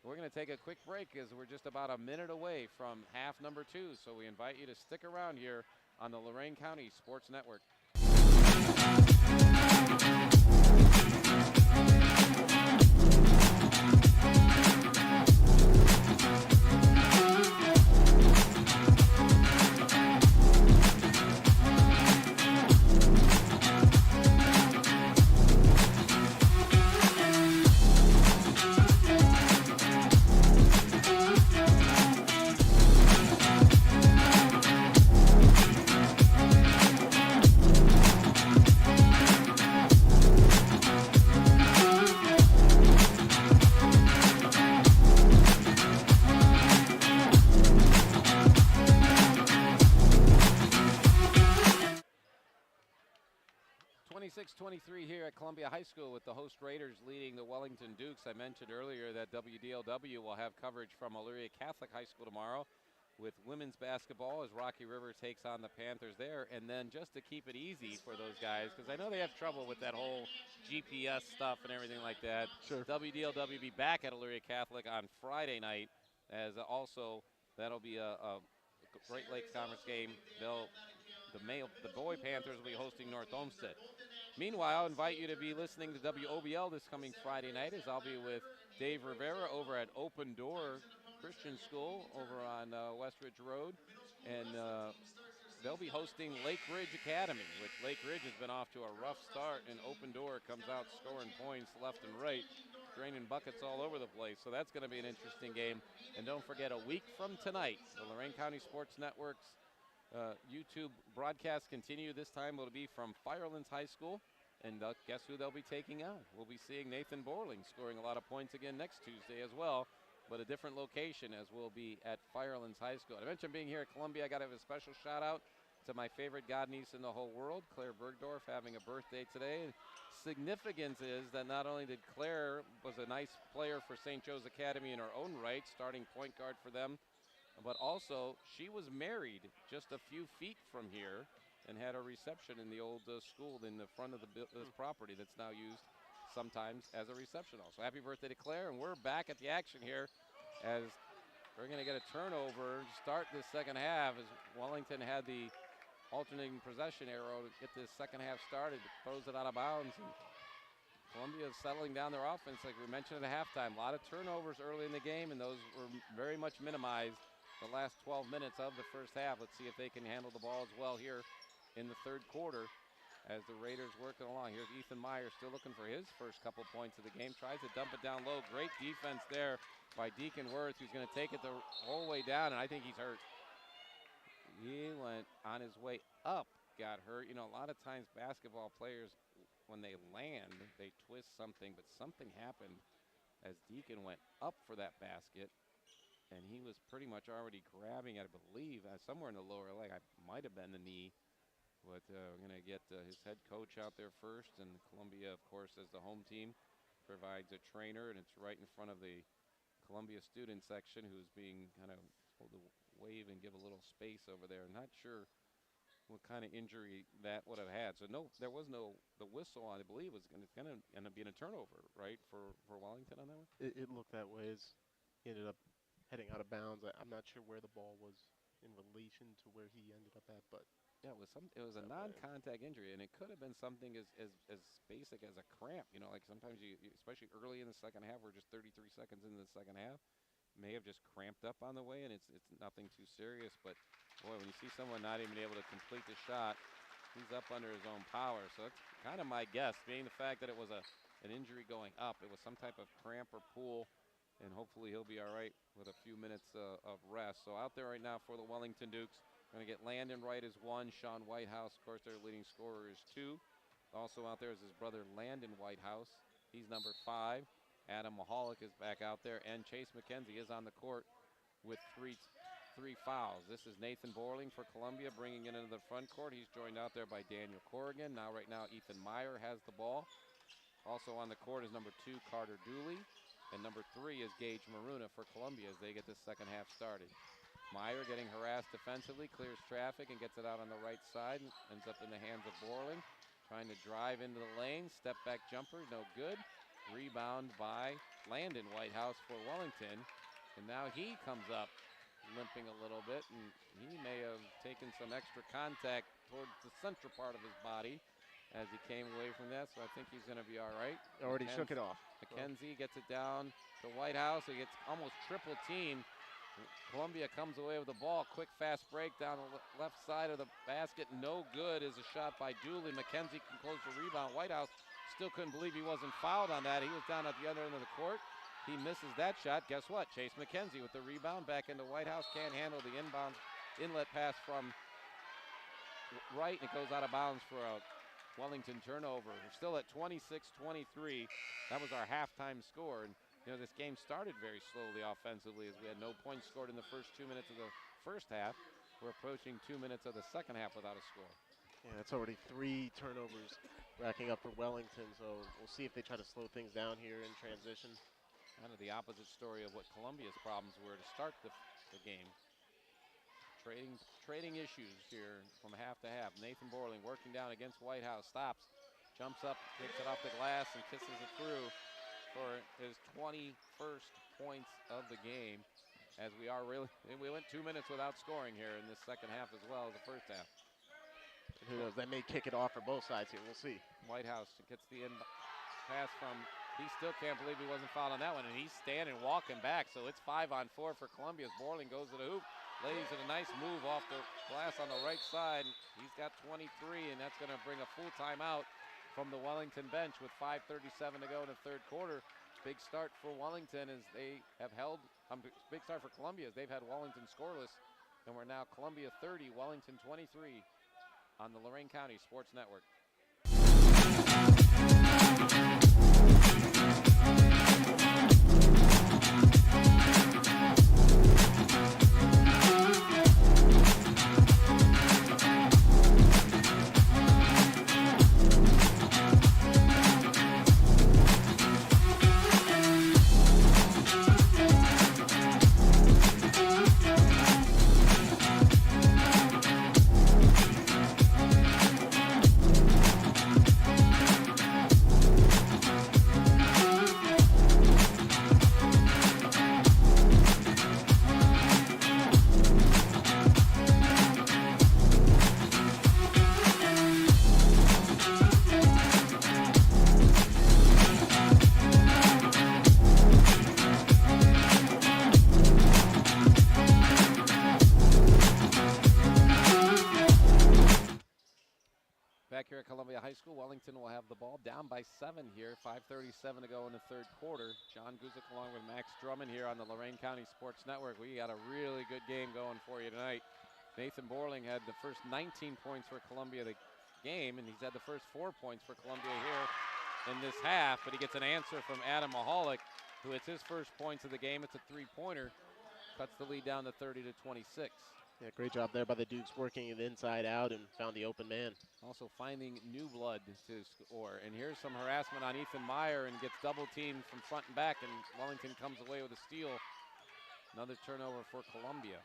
We're going to take a quick break as we're just about a minute away from half number 2. So we invite you to stick around here on the Lorain County Sports Network. 26-23 here at Columbia High School with the host Raiders leading the Wellington Dukes. I mentioned earlier that WDLW will have coverage from Elyria Catholic High School tomorrow with women's basketball as Rocky River takes on the Panthers there. And then just to keep it easy for those guys, because I know they have trouble with that whole GPS stuff and everything like that. Sure. WDLW be back at Elyria Catholic on Friday night, as also that'll be a Great Lakes Conference game. The boy Panthers will be hosting North Olmsted. Meanwhile, I invite you to be listening to WOBL this coming Friday night, as I'll be with Dave Rivera over at Open Door Christian School over on Westridge Road. And they'll be hosting Lake Ridge Academy, which Lake Ridge has been off to a rough start, and Open Door comes out scoring points left and right, draining buckets all over the place. So that's going to be an interesting game. And don't forget, a week from tonight, the Lorain County Sports Network's YouTube broadcasts continue. This time it'll be from Firelands High School. And guess who they'll be taking on? We'll be seeing Nathan Borling scoring a lot of points again next Tuesday as well, but a different location, as we'll be at Firelands High School. I mentioned being here at Columbia. I got to have a special shout out to my favorite godniece in the whole world, Claire Bergdorf, having a birthday today. And significance is that not only did Claire was a nice player for St. Joe's Academy in her own right, starting point guard for them, but also she was married just a few feet from here and had a reception in the old school in the front of this property that's now used sometimes as a reception hall. So happy birthday to Claire, and we're back at the action here as we're going to get a turnover to start this second half as Wellington had the alternating possession arrow to get this second half started, throws it out of bounds. And Columbia is settling down their offense like we mentioned at halftime. A lot of turnovers early in the game, and those were very much minimized the last 12 minutes of the first half. Let's see if they can handle the ball as well here in the third quarter as the Raiders working along. Here's Ethan Meyer still looking for his first couple points of the game. Tries to dump it down low. Great defense there by Deacon Worth, who's going to take it the whole way down, and I think he's hurt. He went on his way up, got hurt. You know, a lot of times basketball players, when they land, they twist something, but something happened as Deacon went up for that basket, and he was pretty much already grabbing, I believe, somewhere in the lower leg. I might have been the knee. But we're going to get his head coach out there first. And Columbia, of course, as the home team, provides a trainer. And it's right in front of the Columbia student section, who's being kind of told to wave and give a little space over there. Not sure what kind of injury that would have had. So, no, there was no – the whistle, I believe, was going to end up being a turnover, right, for Wellington on that one? It looked that way as he ended up heading out of bounds. I'm not sure where the ball was, in relation to where he ended up at, but Yeah, it was a non-contact injury, and it could have been something as basic as a cramp. You know, like sometimes especially early in the second half, we're just 33 seconds into the second half, may have just cramped up on the way, and it's nothing too serious. But boy, when you see someone not even able to complete the shot, he's up under his own power. So that's kind of my guess, being the fact that it was an injury going up. It was some type of cramp or pull, and hopefully he'll be all right with a few minutes of rest. So out there right now for the Wellington Dukes, going to get Landon Wright as 1, Sean Whitehouse, of course, their leading scorer, is 2. Also out there is his brother Landon Whitehouse. He's number 5. Adam Mahalik is back out there, and Chase McKenzie is on the court with three fouls. This is Nathan Borling for Columbia, bringing it into the front court. He's joined out there by Daniel Corrigan. Right now, Ethan Meyer has the ball. Also on the court is number 2, Carter Dooley, and number 3 is Gage Maruna for Columbia as they get this second half started. Meyer getting harassed defensively, clears traffic and gets it out on the right side, and ends up in the hands of Borling. Trying to drive into the lane, step back jumper, no good. Rebound by Landon Whitehouse for Wellington, and now he comes up limping a little bit, and he may have taken some extra contact towards the central part of his body as he came away from that, so I think he's going to be all right. Already shook it off. McKenzie gets it down to Whitehouse. He gets almost triple teamed. Columbia comes away with the ball. Quick, fast break down the left side of the basket. No good is a shot by Dooley. McKenzie can close the rebound. Whitehouse still couldn't believe he wasn't fouled on that. He was down at the other end of the court. He misses that shot. Guess what? Chase McKenzie with the rebound back into Whitehouse. Can't handle the inlet pass from Wright. It goes out of bounds for a Wellington turnover. We're still at 26-23. That was our halftime score. And you know, this game started very slowly offensively as we had no points scored in the first 2 minutes of the first half. We're approaching 2 minutes of the second half without a score. Yeah, that's already 3 turnovers racking up for Wellington, so we'll see if they try to slow things down here in transition. Kind of the opposite story of what Columbia's problems were to start the game. Trading issues here from half to half. Nathan Borling working down against Whitehouse, stops, jumps up, takes it off the glass, and kisses it through for his 21st points of the game, as we went 2 minutes without scoring here in this second half as well as the first half. Who knows, they may kick it off for both sides here, we'll see. Whitehouse gets the pass from, he still can't believe he wasn't fouled on that one, and he's standing, walking back, so it's 5-on-4 for Columbia as Borling goes to the hoop, lays in a nice move off the glass on the right side. He's got 23, and that's going to bring a full timeout from the Wellington bench with 5:37 to go in the third quarter. Big start for Wellington as they have held, big start for Columbia as they've had Wellington scoreless, and we're now Columbia 30, Wellington 23 on the Lorain County Sports Network. Back here at Columbia High School, Wellington will have the ball down by 7 here. 5:37 to go in the third quarter. John Guzik along with Max Drummond here on the Lorain County Sports Network. We got a really good game going for you tonight. Nathan Borling had the first 19 points for Columbia the game, and he's had the first 4 points for Columbia here in this half, but he gets an answer from Adam Mahalik, who hits his first points of the game. It's a three-pointer, cuts the lead down to 30-26. Yeah, great job there by the Dukes, working it inside out and found the open man. Also finding new blood to score. And here's some harassment on Ethan Meyer and gets double teamed from front and back, and Wellington comes away with a steal. Another turnover for Columbia.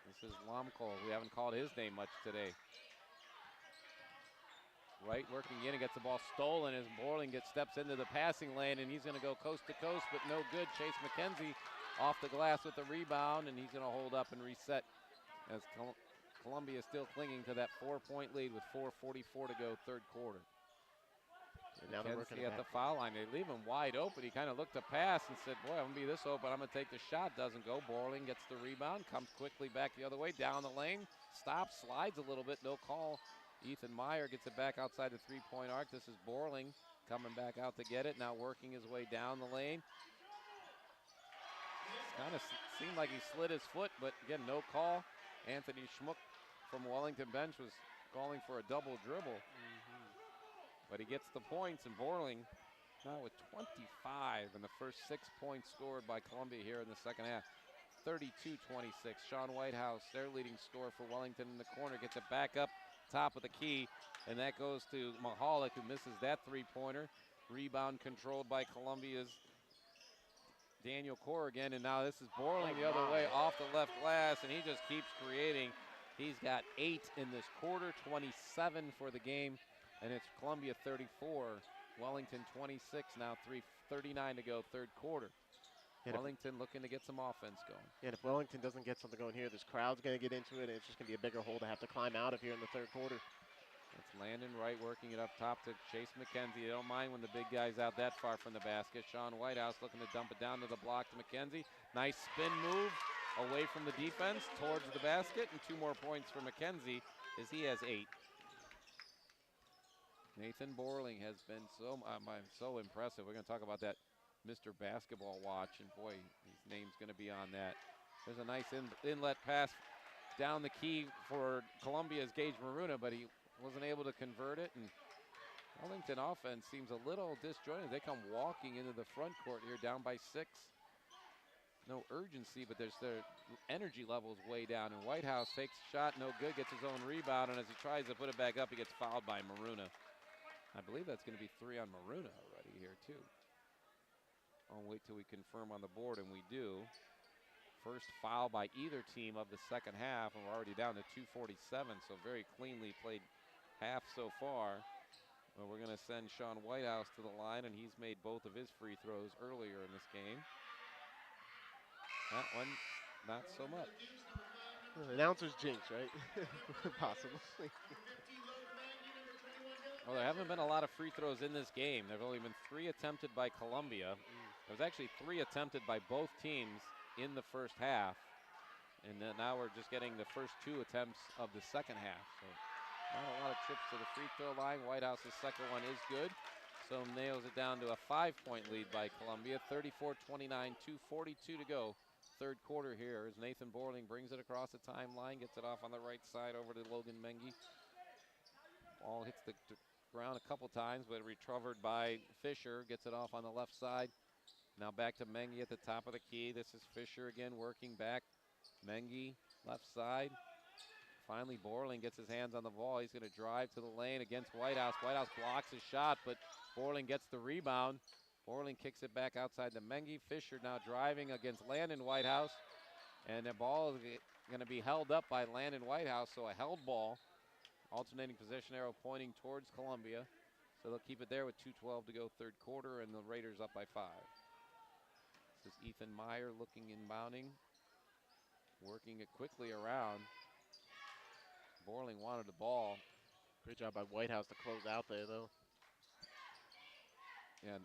This is Lomko. We haven't called his name much today. Wright working in and gets the ball stolen as Borling steps into the passing lane, and he's going to go coast to coast, but no good. Chase McKenzie off the glass with the rebound, and he's going to hold up and reset as Columbia is still clinging to that 4-point lead with 4:44 to go, third quarter. And now they're working at the foul line. They leave him wide open. He kind of looked to pass and said, boy, I'm going to be this open. I'm going to take the shot. Doesn't go. Borling gets the rebound, comes quickly back the other way, down the lane, stops, slides a little bit, no call. Ethan Meyer gets it back outside the three-point arc. This is Borling coming back out to get it, now working his way down the lane. Kind of seemed like he slid his foot, but again, no call. Anthony Schmuck from Wellington bench was calling for a double dribble. But he gets the points, and Borling now with 25 in the first 6 points scored by Columbia here in the second half. 32-26. Sean Whitehouse, their leading scorer for Wellington in the corner, gets it back up top of the key, and that goes to Mahalik, who misses that three-pointer. Rebound controlled by Columbia's Daniel Corrigan, and now this is Borling the other way off the left glass, and he just keeps creating. He's got 8 in this quarter, 27 for the game, and it's Columbia 34, Wellington 26, now 3:39 to go, third quarter. Wellington looking to get some offense going. And if Wellington doesn't get something going here, this crowd's going to get into it, and it's just going to be a bigger hole to have to climb out of here in the third quarter. It's Landon Wright working it up top to Chase McKenzie. They don't mind when the big guy's out that far from the basket. Sean Whitehouse looking to dump it down to the block to McKenzie. Nice spin move away from the defense towards the basket, and 2 more points for McKenzie as he has 8. Nathan Borling has been so impressive. We're going to talk about that Mr. Basketball watch, and boy, his name's going to be on that. There's a nice inlet pass down the key for Columbia's Gage Maruna, but he wasn't able to convert it, and Wellington offense seems a little disjointed. They come walking into the front court here down by 6. No urgency, but their energy level is way down, and Whitehouse takes a shot, no good, gets his own rebound, and as he tries to put it back up, he gets fouled by Maruna. I believe that's going to be 3 on Maruna already here, too. I'll wait till we confirm on the board, and we do. First foul by either team of the second half, and we're already down to 2:47, so very cleanly played half so far. Well, we're going to send Sean Whitehouse to the line, and he's made both of his free throws earlier in this game. That one, not so much. Well, announcer's jinx, right? Possibly. Well, there haven't been a lot of free throws in this game. There have only been 3 attempted by Columbia. There was actually 3 attempted by both teams in the first half. And then now we're just getting the first 2 attempts of the second half. So not a lot of trips to the free throw line. Whitehouse's second one is good. So nails it down to a 5-point lead by Columbia. 34-29, 2:42 to go. Third quarter here as Nathan Borling brings it across the timeline, gets it off on the right side over to Logan Mengi. Ball hits the ground a couple times, but recovered by Fisher, gets it off on the left side. Now back to Mengi at the top of the key. This is Fisher again working back. Mengi, left side. Finally, Borling gets his hands on the ball. He's going to drive to the lane against Whitehouse. Whitehouse blocks his shot, but Borling gets the rebound. Borling kicks it back outside to Mengi. Fisher now driving against Landon Whitehouse. And the ball is going to be held up by Landon Whitehouse, so a held ball. Alternating possession arrow pointing towards Columbia. So they'll keep it there with 2:12 to go third quarter, and the Raiders up by 5. This is Ethan Meyer looking inbounding. Working it quickly around. Borling wanted the ball. Great job by Whitehouse to close out there, though. And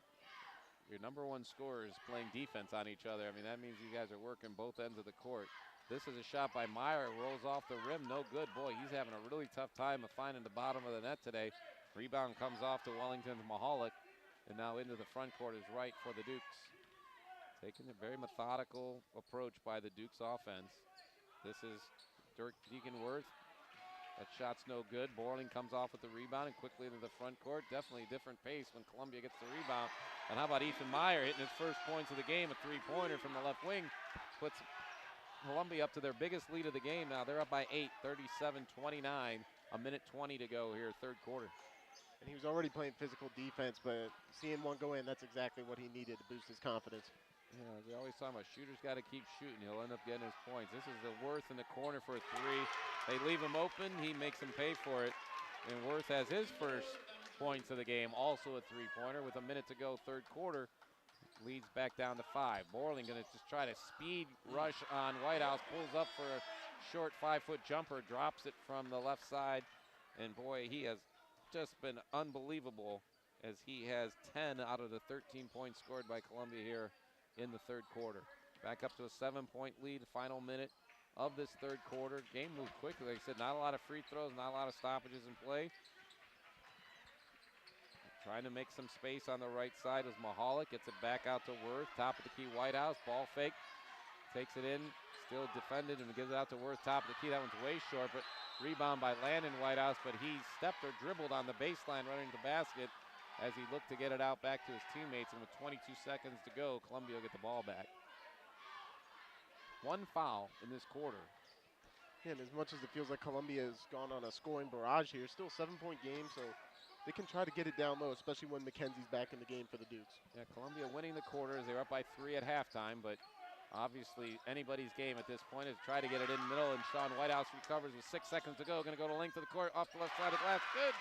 your number 1 scorer is playing defense on each other. I mean, that means you guys are working both ends of the court. This is a shot by Meyer, rolls off the rim, no good. Boy, he's having a really tough time of finding the bottom of the net today. Rebound comes off to Wellington's Mahalik, and now into the front court is Wright for the Dukes. Taking a very methodical approach by the Dukes offense. This is Dirk Deaconworth. That shot's no good. Borling comes off with the rebound and quickly into the front court. Definitely a different pace when Columbia gets the rebound. And how about Ethan Meyer hitting his first points of the game, a 3-pointer from the left wing. Puts Columbia up to their biggest lead of the game now. They're up by 8, 37-29. A minute 20 to go here, third quarter. And he was already playing physical defense, but seeing one go in, that's exactly what he needed to boost his confidence. Yeah, we always talk about shooters got to keep shooting. He'll end up getting his points. This is the Worth in the corner for a 3. They leave him open. He makes them pay for it. And Worth has his first points of the game, also a 3-pointer with a minute to go third quarter. leads back down to 5. Borling going to just try to speed rush on Whitehouse, pulls up for a short 5-foot jumper, drops it from the left side, and boy, he has just been unbelievable as he has 10 out of the 13 points scored by Columbia here in the third quarter. Back up to a 7-point lead, final minute of this third quarter. Game moved quickly. Like I said, not a lot of free throws, not a lot of stoppages in play. Trying to make some space on the right side was Mahalik. Gets it back out to Worth. Top of the key, Whitehouse. Ball fake. Takes it in. Still defended and gives it out to Worth. Top of the key. That one's way short, but rebound by Landon Whitehouse. But he stepped or dribbled on the baseline running to the basket as he looked to get it out back to his teammates. And with 22 seconds to go, Columbia will get the ball back. One foul in this quarter. And as much as it feels like Columbia has gone on a scoring barrage here, still a 7-point game, so they can try to get it down low, especially when McKenzie's back in the game for the Dukes. Yeah, Columbia winning the quarters. They were up by 3 at halftime, but obviously anybody's game at this point is try to get it in the middle, and Sean Whitehouse recovers with 6 seconds to go. Going to go to length of the court, off the left side of the glass. Good.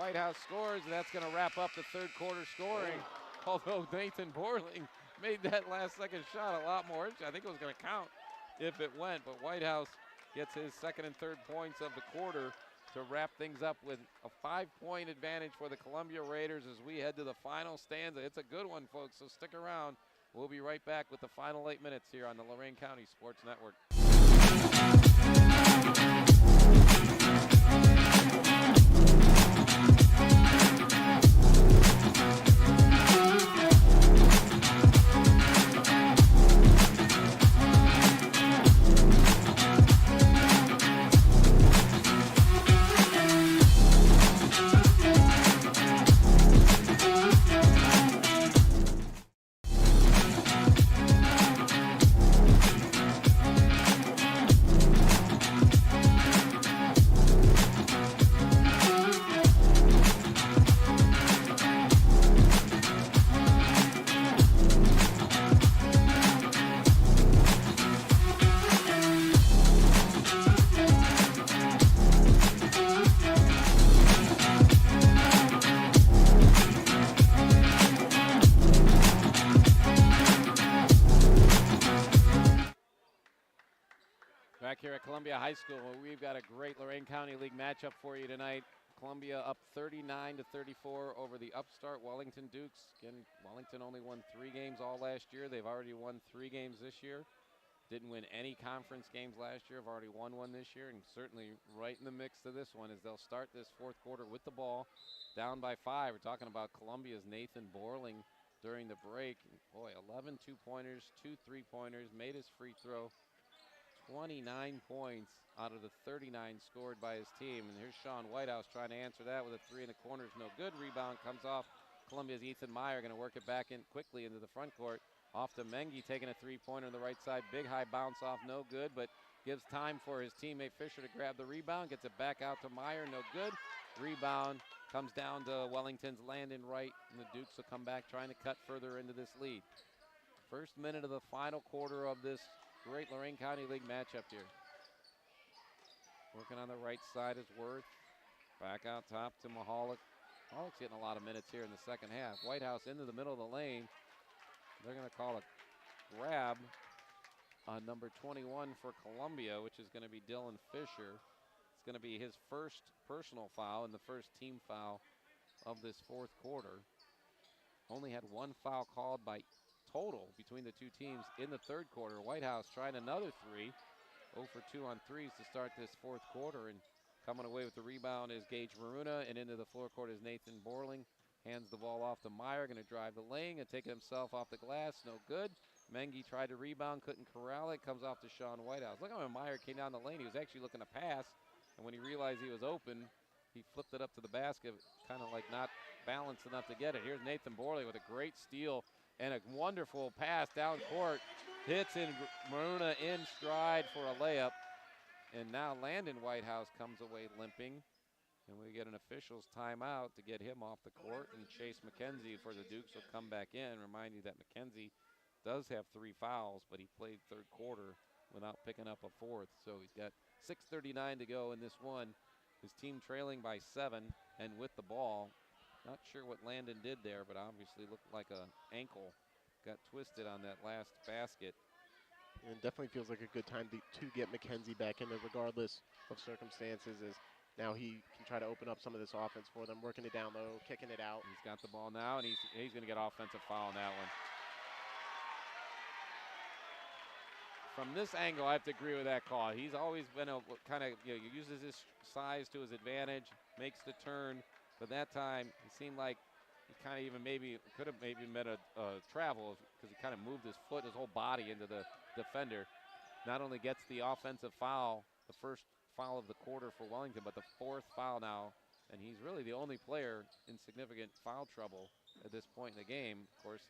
Whitehouse scores, and that's going to wrap up the third quarter scoring. Although Nathan Borling made that last second shot a lot more. I think it was going to count if it went, but Whitehouse gets his second and third points of the quarter to wrap things up with a 5-point advantage for the Columbia Raiders as we head to the final stanza. It's a good one, folks, so stick around. We'll be right back with the final 8 minutes here on the Lorain County Sports Network. Back here at Columbia High School, we've got a great Lorain County League matchup for you tonight. Columbia up 39-34 over the upstart Wellington Dukes. Again, Wellington only won 3 games all last year. They've already won 3 games this year. Didn't win any conference games last year. Have already won one this year, and certainly right in the mix to this one as they'll start this fourth quarter with the ball down by 5. We're talking about Columbia's Nathan Borling during the break. Boy, 11 two-pointers, 2 3-pointers, made his free throw. 29 points out of the 39 scored by his team. And here's Sean Whitehouse trying to answer that with a 3 in the corners. No good. Rebound comes off. Columbia's Ethan Meyer going to work it back in quickly into the front court. Off to Mengi, taking a 3-pointer on the right side. Big high bounce off, no good, but gives time for his teammate Fisher to grab the rebound. Gets it back out to Meyer, no good. Rebound comes down to Wellington's Landon Wright, and the Dukes will come back trying to cut further into this lead. First minute of the final quarter of this great Lorain County League matchup here. Working on the right side is Worth. Back out top to Mahalik. Mahalik's getting a lot of minutes here in the second half. Whitehouse into the middle of the lane. They're going to call a grab on number 21 for Columbia, which is going to be Dylan Fisher. It's going to be his first personal foul and the first team foul of this fourth quarter. Only had 1 foul called by total between the two teams in the third quarter. Whitehouse trying another 3. 0 for 2 on threes to start this fourth quarter, and coming away with the rebound is Gage Maruna, and into the floor court is Nathan Borling. Hands the ball off to Meyer, going to drive the lane and take it himself off the glass, no good. Mengi tried to rebound, couldn't corral it, comes off to Sean Whitehouse. Look how when Meyer came down the lane, he was actually looking to pass, and when he realized he was open, he flipped it up to the basket, kind of like not balanced enough to get it. Here's Nathan Borling with a great steal and a wonderful pass down court. Hits in Maruna in stride for a layup. And now Landon Whitehouse comes away limping. And we get an official's timeout to get him off the court. And Chase McKenzie for the Dukes will come back in. Remind you that McKenzie does have 3 fouls, but he played third quarter without picking up a fourth. So he's got 6:39 to go in this one. His team trailing by 7 and with the ball. Not sure what Landon did there, but obviously looked like an ankle got twisted on that last basket. And it definitely feels like a good time to get McKenzie back in there, regardless of circumstances, as now he can try to open up some of this offense for them, working it down low, kicking it out. He's got the ball now, and he's going to get offensive foul on that one. From this angle, I have to agree with that call. He's always been a kind of, he uses his size to his advantage, makes the turn, but that time it seemed like he kind of even could have met a travel because he kind of moved his foot, his whole body into the defender. Not only gets the offensive foul, the first foul of the quarter for Wellington, but the fourth foul now, and he's really the only player in significant foul trouble at this point in the game. Of course,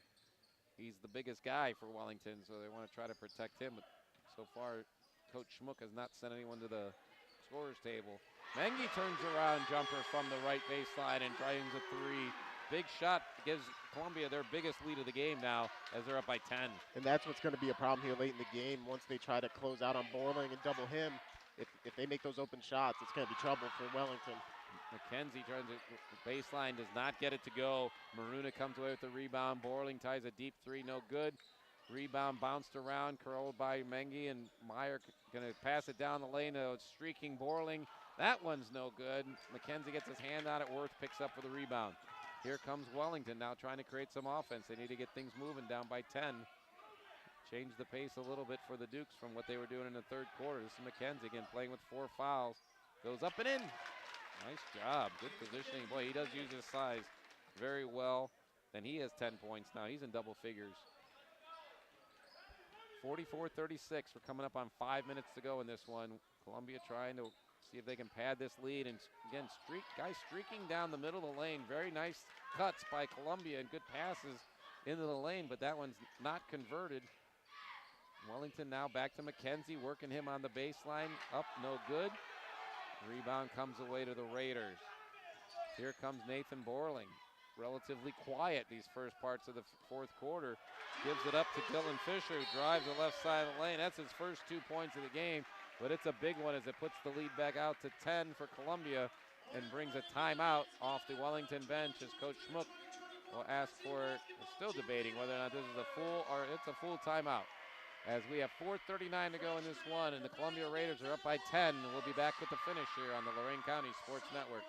he's the biggest guy for Wellington, so they want to try to protect him. But so far, Coach Schmuck has not sent anyone to the scorer's table. Mengi turns around jumper from the right baseline and drains a three. Big shot gives Columbia their biggest lead of the game now as they're up by 10. And that's what's going to be a problem here late in the game. Once they try to close out on Borling and double him, if they make those open shots, it's going to be trouble for Wellington. McKenzie trying to, the baseline does not get it to go. Maruna comes away with the rebound. Borling ties a deep three, no good. Rebound bounced around, curled by Mengi, and Meyer going to pass it down the lane to streaking Borling. That one's no good. McKenzie gets his hand on it. Worth picks up for the rebound. Here comes Wellington now trying to create some offense. They need to get things moving, down by 10. Change the pace a little bit for the Dukes from what they were doing in the third quarter. This is McKenzie again playing with 4 fouls. Goes up and in. Nice job, good positioning. Boy, he does use his size very well. Then he has 10 points now. He's in double figures. 44-36. We're coming up on 5 minutes to go in this one. Columbia trying to see if they can pad this lead. And again, guys streaking down the middle of the lane. Very nice cuts by Columbia and good passes into the lane, but that one's not converted. Wellington now back to McKenzie, working him on the baseline. Up, no good. Rebound comes away to the Raiders. Here comes Nathan Borling. Relatively quiet these first parts of the fourth quarter. Gives it up to Dylan Fisher, who drives the left side of the lane. That's his first 2 points of the game, but it's a big one as it puts the lead back out to 10 for Columbia and brings a timeout off the Wellington bench as Coach Schmuck will ask for, we're still debating whether or not this is a full or it's a full timeout. As we have 4:39 to go in this one, and the Columbia Raiders are up by 10. We'll be back with the finish here on the Lorain County Sports Network.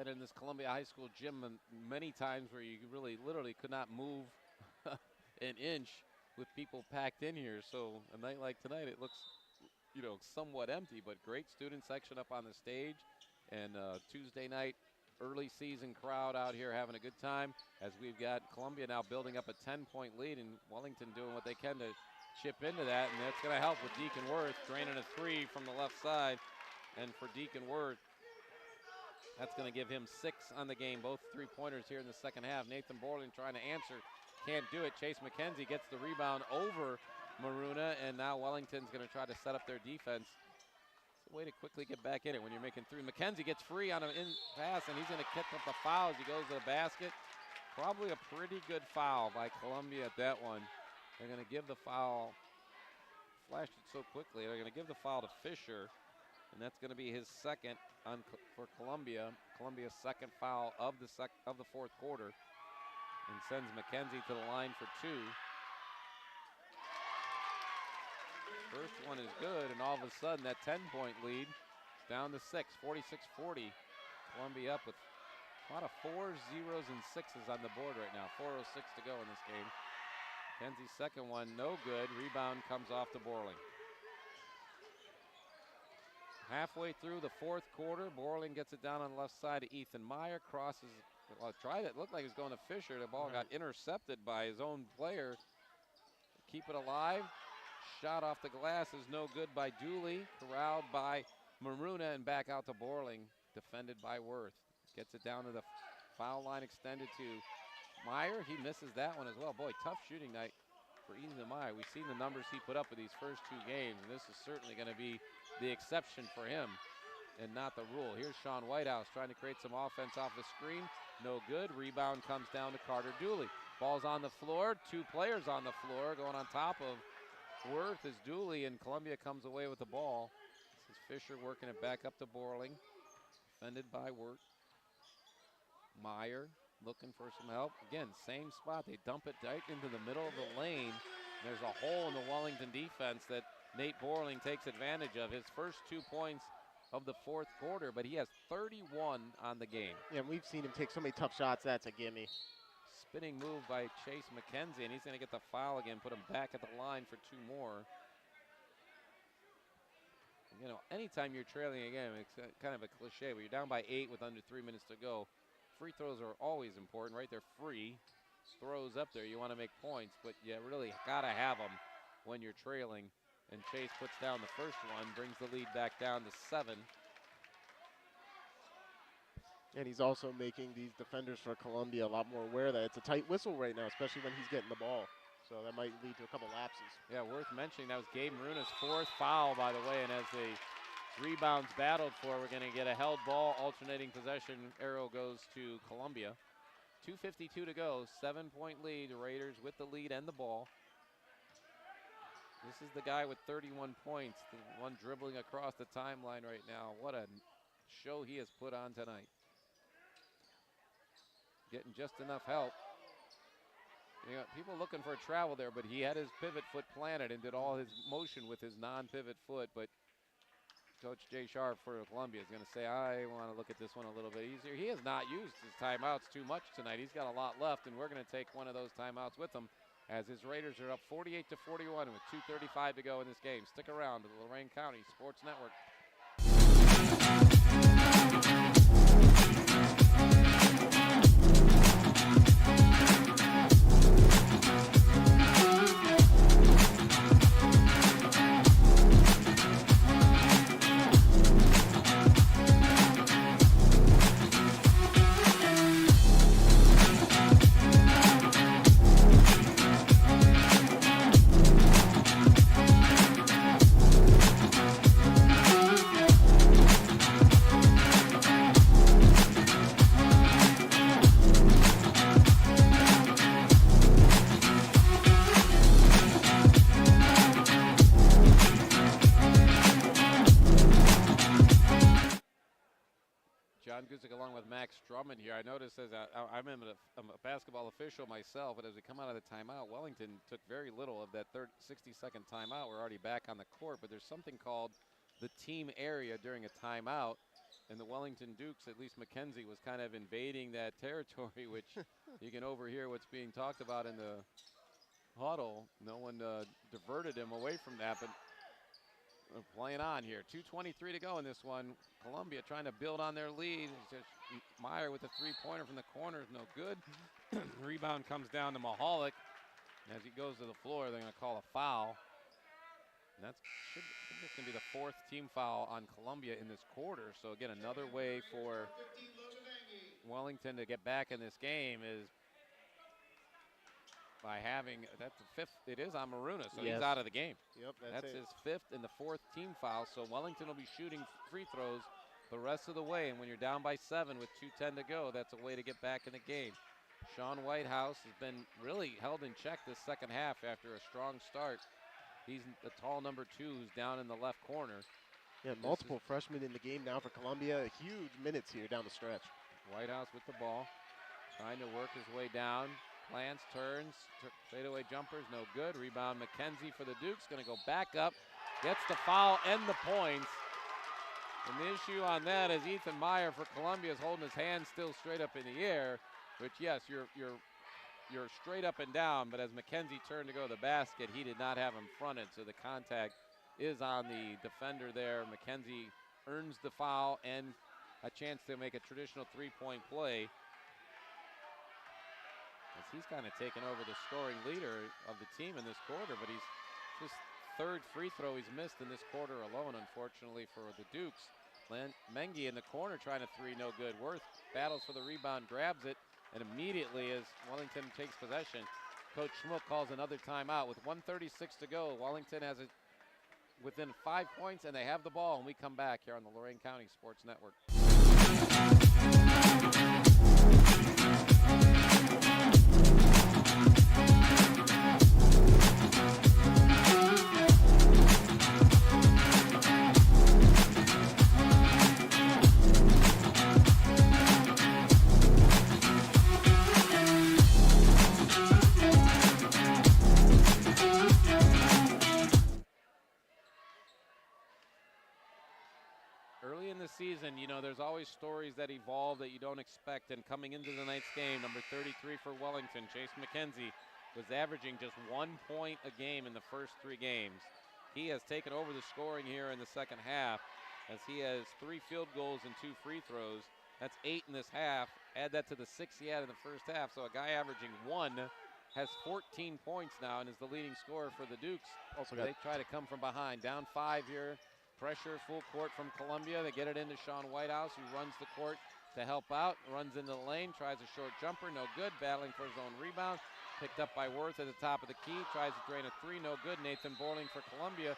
In this Columbia High School gym many times where you really literally could not move an inch with people packed in here. So a night like tonight, it looks, somewhat empty, but great student section up on the stage. And Tuesday night, early season crowd out here having a good time as we've got Columbia now building up a 10-point lead and Wellington doing what they can to chip into that. And that's going to help with Deacon Worth draining a three from the left side. And for Deacon Worth, that's going to give him 6 on the game, both three-pointers here in the second half. Nathan Borling trying to answer, can't do it. Chase McKenzie gets the rebound over Maruna, and now Wellington's going to try to set up their defense. It's a way to quickly get back in it when you're making 3. McKenzie gets free on an in pass, and he's going to kick up the foul as he goes to the basket. Probably a pretty good foul by Columbia at that one. They're going to give the foul, flashed it so quickly, they're going to give the foul to Fisher. And that's going to be his second for Columbia. Columbia's second foul of the fourth quarter, and sends McKenzie to the line for 2. First one is good, and all of a sudden that 10-point lead is down to 6, 46-40. Columbia up with a lot of 4s, 0s, and 6s on the board right now. 4:06 to go in this game. McKenzie's second one, no good. Rebound comes off to Borling. Halfway through the fourth quarter, Borling gets it down on the left side to Ethan Meyer, crosses, tried it, looked like he was going to Fisher. The ball got intercepted by his own player. Keep it alive. shot off the glass is no good by Dooley. Corralled by Maruna and back out to Borling. Defended by Worth. Gets it down to the foul line, extended to Meyer. He misses that one as well. Boy, tough shooting night for Ethan Meyer. We've seen the numbers he put up with these first 2 games, and this is certainly going to be the exception for him and not the rule. Here's Sean Whitehouse trying to create some offense off the screen. No good. Rebound comes down to Carter Dooley. Ball's on the floor. 2 players on the floor. Going on top of Worth is Dooley, and Columbia comes away with the ball. This is Fisher working it back up to Borling. Defended by Worth. Meyer looking for some help. Again, same spot. They dump it right into the middle of the lane. There's a hole in the Wellington defense that Nate Borling takes advantage of. His first 2 points of the 4th quarter, but he has 31 on the game. Yeah, and we've seen him take so many tough shots. That's a gimme. Spinning move by Chase McKenzie, and he's going to get the foul again, put him back at the line for 2 more. You know, anytime you're trailing a game, it's kind of a cliche, but you're down by 8 with under 3 minutes to go. Free throws are always important, right? They're free. Throws up there, you want to make points, but you really got to have them when you're trailing. And Chase puts down the first one, brings the lead back down to 7. And he's also making these defenders for Columbia a lot more aware that it's a tight whistle right now, especially when he's getting the ball. So that might lead to a couple lapses. Yeah, worth mentioning, that was Gabe Maruna's 4th foul, by the way, and as the rebounds battled for, we're going to get a held ball, alternating possession. Arrow goes to Columbia. 2:52 to go, 7-point lead. The Raiders with the lead and the ball. This is the guy with 31 points, the one dribbling across the timeline right now. What a show he has put on tonight. Getting just enough help. You know, people looking for a travel there, but he had his pivot foot planted and did all his motion with his non-pivot foot, but Coach Jay Sharp for Columbia is going to say, I want to look at this one a little bit easier. He has not used his timeouts too much tonight. He's got a lot left, and we're going to take one of those timeouts with him as his Raiders are up 48-41 with 2:35 to go in this game. Stick around to the Lorain County Sports Network. Along with Max Drummond here. I noticed as I'm a basketball official myself, but as we come out of the timeout, Wellington took very little of that 60-second timeout. We're already back on the court, but there's something called the team area during a timeout, and the Wellington Dukes, at least McKenzie, was kind of invading that territory, which you can overhear what's being talked about in the huddle. No one diverted him away from that, but playing on here. 2:23 to go in this one. Columbia trying to build on their lead. It's just Meyer with a 3-pointer from the corner is no good. Rebound comes down to Mahalik. As he goes to the floor, they're going to call a foul. And that's going to be the 4th team foul on Columbia in this quarter. So again, another way for Wellington to get back in this game is by having, that's the 5th, it is on Maruna, so yes. He's out of the game. Yep, that's his 5th and the 4th team foul, so Wellington will be shooting free throws the rest of the way, and when you're down by 7 with 2:10 to go, that's a way to get back in the game. Sean Whitehouse has been really held in check this second half after a strong start. He's the tall number 2 who's down in the left corner. Yeah, multiple freshmen in the game now for Columbia. Huge minutes here down the stretch. Whitehouse with the ball, trying to work his way down. Plants, turns, fadeaway jumpers, no good. Rebound McKenzie for the Dukes, going to go back up, gets the foul and the points. And the issue on that is Ethan Meyer for Columbia is holding his hand still straight up in the air, which yes, you're straight up and down, but as McKenzie turned to go to the basket, he did not have him fronted, so the contact is on the defender there. McKenzie earns the foul and a chance to make a traditional 3-point play. As he's kind of taken over the scoring leader of the team in this quarter, but he's just third free throw he's missed in this quarter alone, unfortunately, for the Dukes. Mengi in the corner trying a three, no good. Worth battles for the rebound, grabs it, and immediately as Wellington takes possession, Coach Schmuck calls another timeout with 1:36 to go. Wellington has it within 5 points, and they have the ball, and we come back here on the Lorraine County Sports Network. Early in the season, you know, there's always stories that evolve that you don't expect. And coming into the night's game, number 33 for Wellington, Chase McKenzie, was averaging just 1 point a game in the first 3 games. He has taken over the scoring here in the second half as he has 3 field goals and 2 free throws. That's 8 in this half. Add that to the 6 he had in the first half. So a guy averaging 1 has 14 points now and is the leading scorer for the Dukes. Also, they try to come from behind. Down 5 here. Pressure full court from Columbia. They get it into Sean Whitehouse, who runs the court to help out. Runs into the lane, tries a short jumper, no good. Battling for his own rebound. Picked up by Worth at the top of the key. Tries to drain a 3, no good. Nathan Borling for Columbia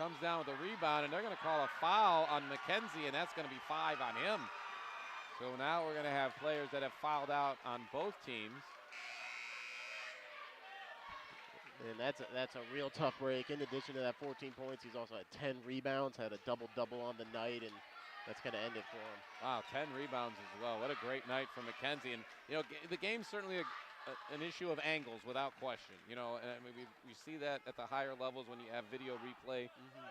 comes down with a rebound, and they're going to call a foul on McKenzie, and that's going to be 5 on him. So now we're going to have players that have fouled out on both teams. And that's a real tough break. In addition to that 14 points, he's also had 10 rebounds, had a double-double on the night, and that's going to end it for him. Wow, 10 rebounds as well. What a great night for McKenzie. And, you know, the game's certainly an issue of angles without question. You know, and I mean, we see that at the higher levels when you have video replay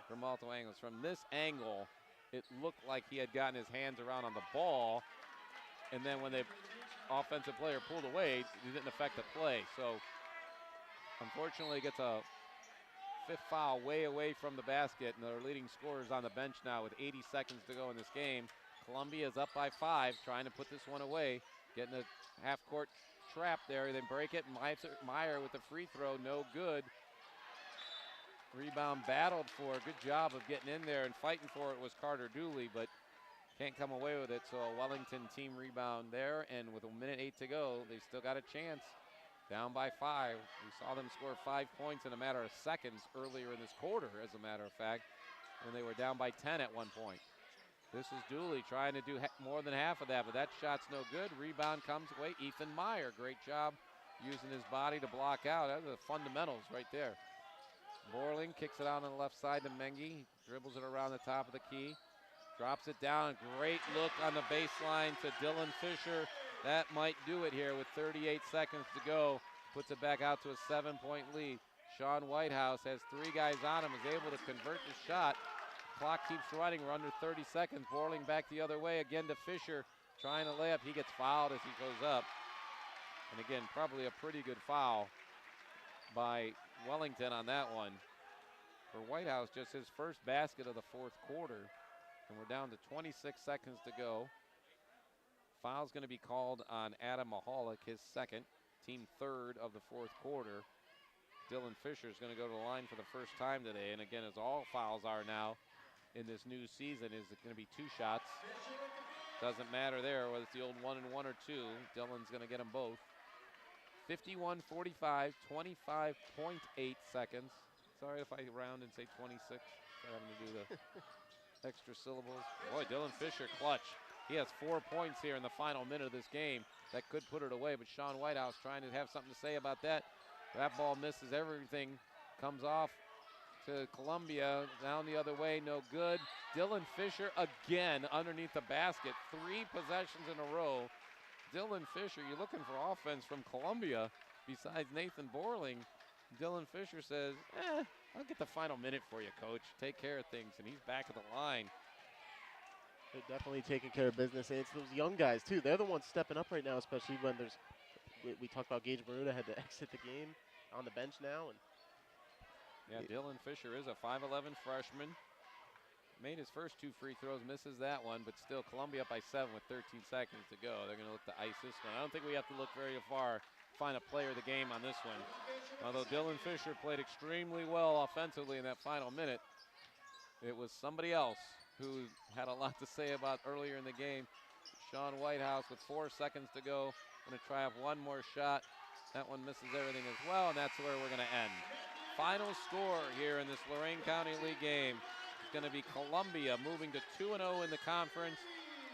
from multiple angles. From this angle, it looked like he had gotten his hands around on the ball, and then when the offensive player pulled away, it didn't affect the play. So, unfortunately, gets a 5th foul way away from the basket, and their leading scorer is on the bench now with 80 seconds to go in this game. Columbia is up by 5, trying to put this one away, getting a half-court trap there. They break it. Meyer with the free throw, no good. Rebound battled for. Good job of getting in there and fighting for it was Carter Dooley, but can't come away with it. So a Wellington team rebound there, and with 1:08 to go, they still got a chance. Down by 5. We saw them score 5 points in a matter of seconds earlier in this quarter, as a matter of fact, when they were down by 10 at one point. This is Dooley trying to do more than half of that, but that shot's no good. Rebound comes away. Ethan Meyer, great job using his body to block out. That's the fundamentals right there. Borling kicks it out on the left side to Mengi. Dribbles it around the top of the key. Drops it down. Great look on the baseline to Dylan Fisher. That might do it here with 38 seconds to go. Puts it back out to a 7-point lead. Sean Whitehouse has 3 guys on him, is able to convert the shot. Clock keeps running. We're under 30 seconds. Borling back the other way again to Fisher. Trying to lay up. He gets fouled as he goes up. And again, probably a pretty good foul by Wellington on that one. For Whitehouse, just his first basket of the 4th quarter. And we're down to 26 seconds to go. Foul's going to be called on Adam Mahalik, his second, team 3rd of the 4th quarter. Dylan Fisher is going to go to the line for the first time today. And again, as all fouls are now in this new season, is it going to be 2 shots? Doesn't matter there whether it's the old 1 and 1 or 2. Dylan's going to get them both. 51-45, 25.8 seconds. Sorry if I round and say 26. I'm having to do the extra syllables. Boy, Dylan Fisher clutch. He has 4 points here in the final minute of this game. That could put it away, but Sean Whitehouse trying to have something to say about that. That ball misses everything. Comes off to Columbia. Down the other way, no good. Dylan Fisher again underneath the basket. 3 possessions in a row. Dylan Fisher, you're looking for offense from Columbia besides Nathan Borling. Dylan Fisher says, I'll get the final minute for you, coach. Take care of things, and he's back at the line. They're definitely taking care of business, and it's those young guys, too. They're the ones stepping up right now, especially when there's, we talked about Gage Baruda had to exit the game on the bench now. And yeah, Dylan Fisher is a 5'11 freshman. Made his first 2 free throws, misses that one, but still Columbia up by 7 with 13 seconds to go. They're going to look to ice this one. I don't think we have to look very far find a player of the game on this one. Although Dylan Fisher played extremely well offensively in that final minute, it was somebody else who had a lot to say about earlier in the game. Sean Whitehouse with 4 seconds to go. Going to try up one more shot. That one misses everything as well, and that's where we're going to end. Final score here in this Lorain County League game is going to be Columbia moving to 2-0 in the conference,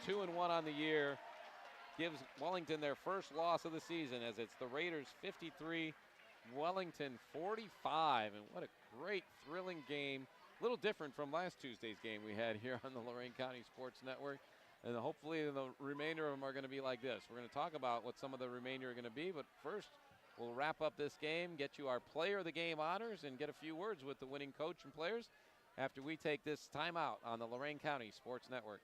2-1 on the year. Gives Wellington their first loss of the season, as it's the Raiders 53, Wellington 45. And what a great, thrilling game. A little different from last Tuesday's game we had here on the Lorain County Sports Network. And hopefully the remainder of them are going to be like this. We're going to talk about what some of the remainder are going to be, but first we'll wrap up this game, get you our player of the game honors, and get a few words with the winning coach and players after we take this timeout on the Lorain County Sports Network.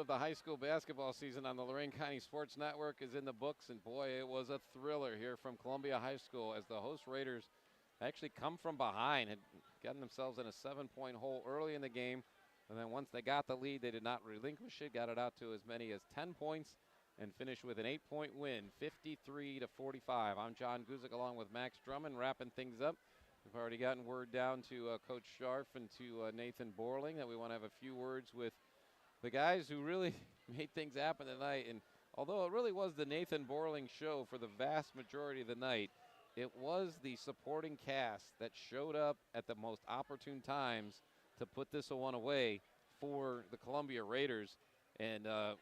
High school basketball season on the Lorain County Sports Network is in the books, and boy, it was a thriller here from Columbia High School as the host Raiders actually come from behind, had gotten themselves in a 7-point hole early in the game, and then once they got the lead, they did not relinquish it, got it out to as many as 10 points, and finished with an 8-point win, 53-45. I'm John Guzik along with Max Drummond, wrapping things up. We've already gotten word down to Coach Scharf and to Nathan Borling that we want to have a few words with the guys who really made things happen tonight. And although it really was the Nathan Borling show for the vast majority of the night, it was the supporting cast that showed up at the most opportune times to put this one away for the Columbia Raiders. And I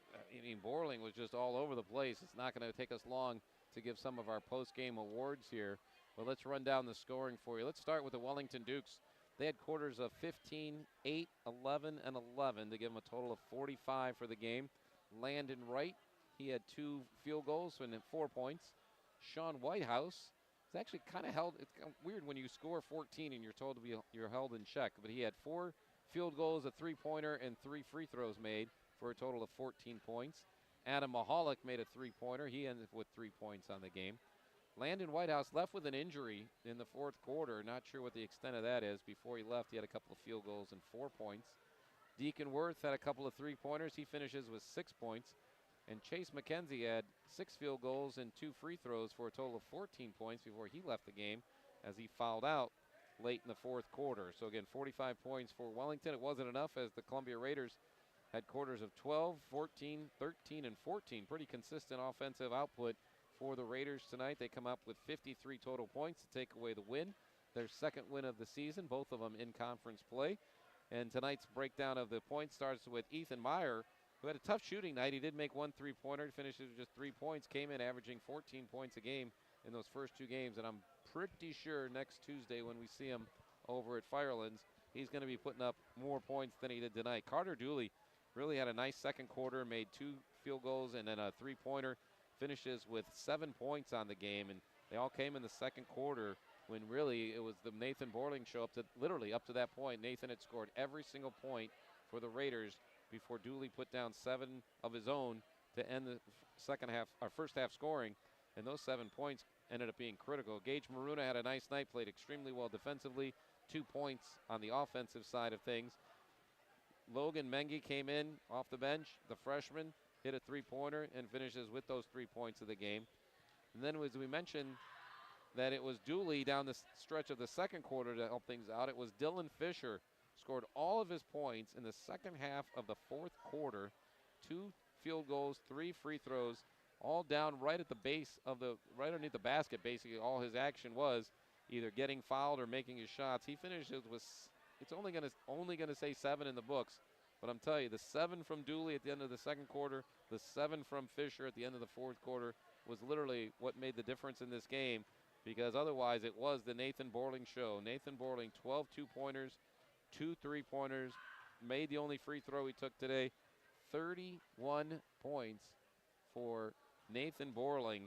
mean, Borling was just all over the place. It's not going to take us long to give some of our post-game awards here, but let's run down the scoring for you. Let's start with the Wellington Dukes. They had quarters of 15, 8, 11, and 11 to give them a total of 45 for the game. Landon Wright, he had 2 field goals and 4 points. Sean Whitehouse is actually kind of held. It's kind of weird when you score 14 and you're told to be you're held in check, but he had 4 field goals, a 3-pointer, and 3 free throws made for a total of 14 points. Adam Mahalik made a three-pointer. He ended with 3 points on the game. Landon Whitehouse left with an injury in the fourth quarter. Not sure what the extent of that is. Before he left, he had a couple of field goals and 4 points. Deacon Worth had a couple of three-pointers. He finishes with 6 points. And Chase McKenzie had 6 field goals and 2 free throws for a total of 14 points before he left the game as he fouled out late in the fourth quarter. So again, 45 points for Wellington. It wasn't enough as the Columbia Raiders had quarters of 12, 14, 13, and 14. Pretty consistent offensive output for the Raiders tonight. They come up with 53 total points to take away the win. Their second win of the season, both of them in conference play. And tonight's breakdown of the points starts with Ethan Meyer, who had a tough shooting night. He did make 1 3-pointer, finishes with just 3 points, came in averaging 14 points a game in those first 2 games. And I'm pretty sure next Tuesday when we see him over at Firelands, he's going to be putting up more points than he did tonight. Carter Dooley really had a nice second quarter, made 2 field goals and then a 3-pointer, finishes with 7 points on the game. And they all came in the second quarter when really it was the Nathan Borling show up to literally up to that point. Nathan had scored every single point for the Raiders before Dooley put down 7 of his own to end the second half, or first half scoring. And those 7 points ended up being critical. Gage Maruna had a nice night, played extremely well defensively, 2 points on the offensive side of things. Logan Mengi came in off the bench, the freshman, hit a 3-pointer and finishes with those 3 points of the game. And then as we mentioned that it was Dooley down the stretch of the second quarter to help things out. It was Dylan Fisher scored all of his points in the second half of the fourth quarter. 2 field goals, 3 free throws, all down right at the base of right underneath the basket. Basically, all his action was either getting fouled or making his shots. He finishes with, it's only gonna say 7 in the books, but I'm telling you, the 7 from Dooley at the end of the second quarter, the 7 from Fisher at the end of the fourth quarter was literally what made the difference in this game, because otherwise it was the Nathan Borling show. Nathan Borling, 12 2-pointers, 2 3-pointers, made the only free throw he took today. 31 points for Nathan Borling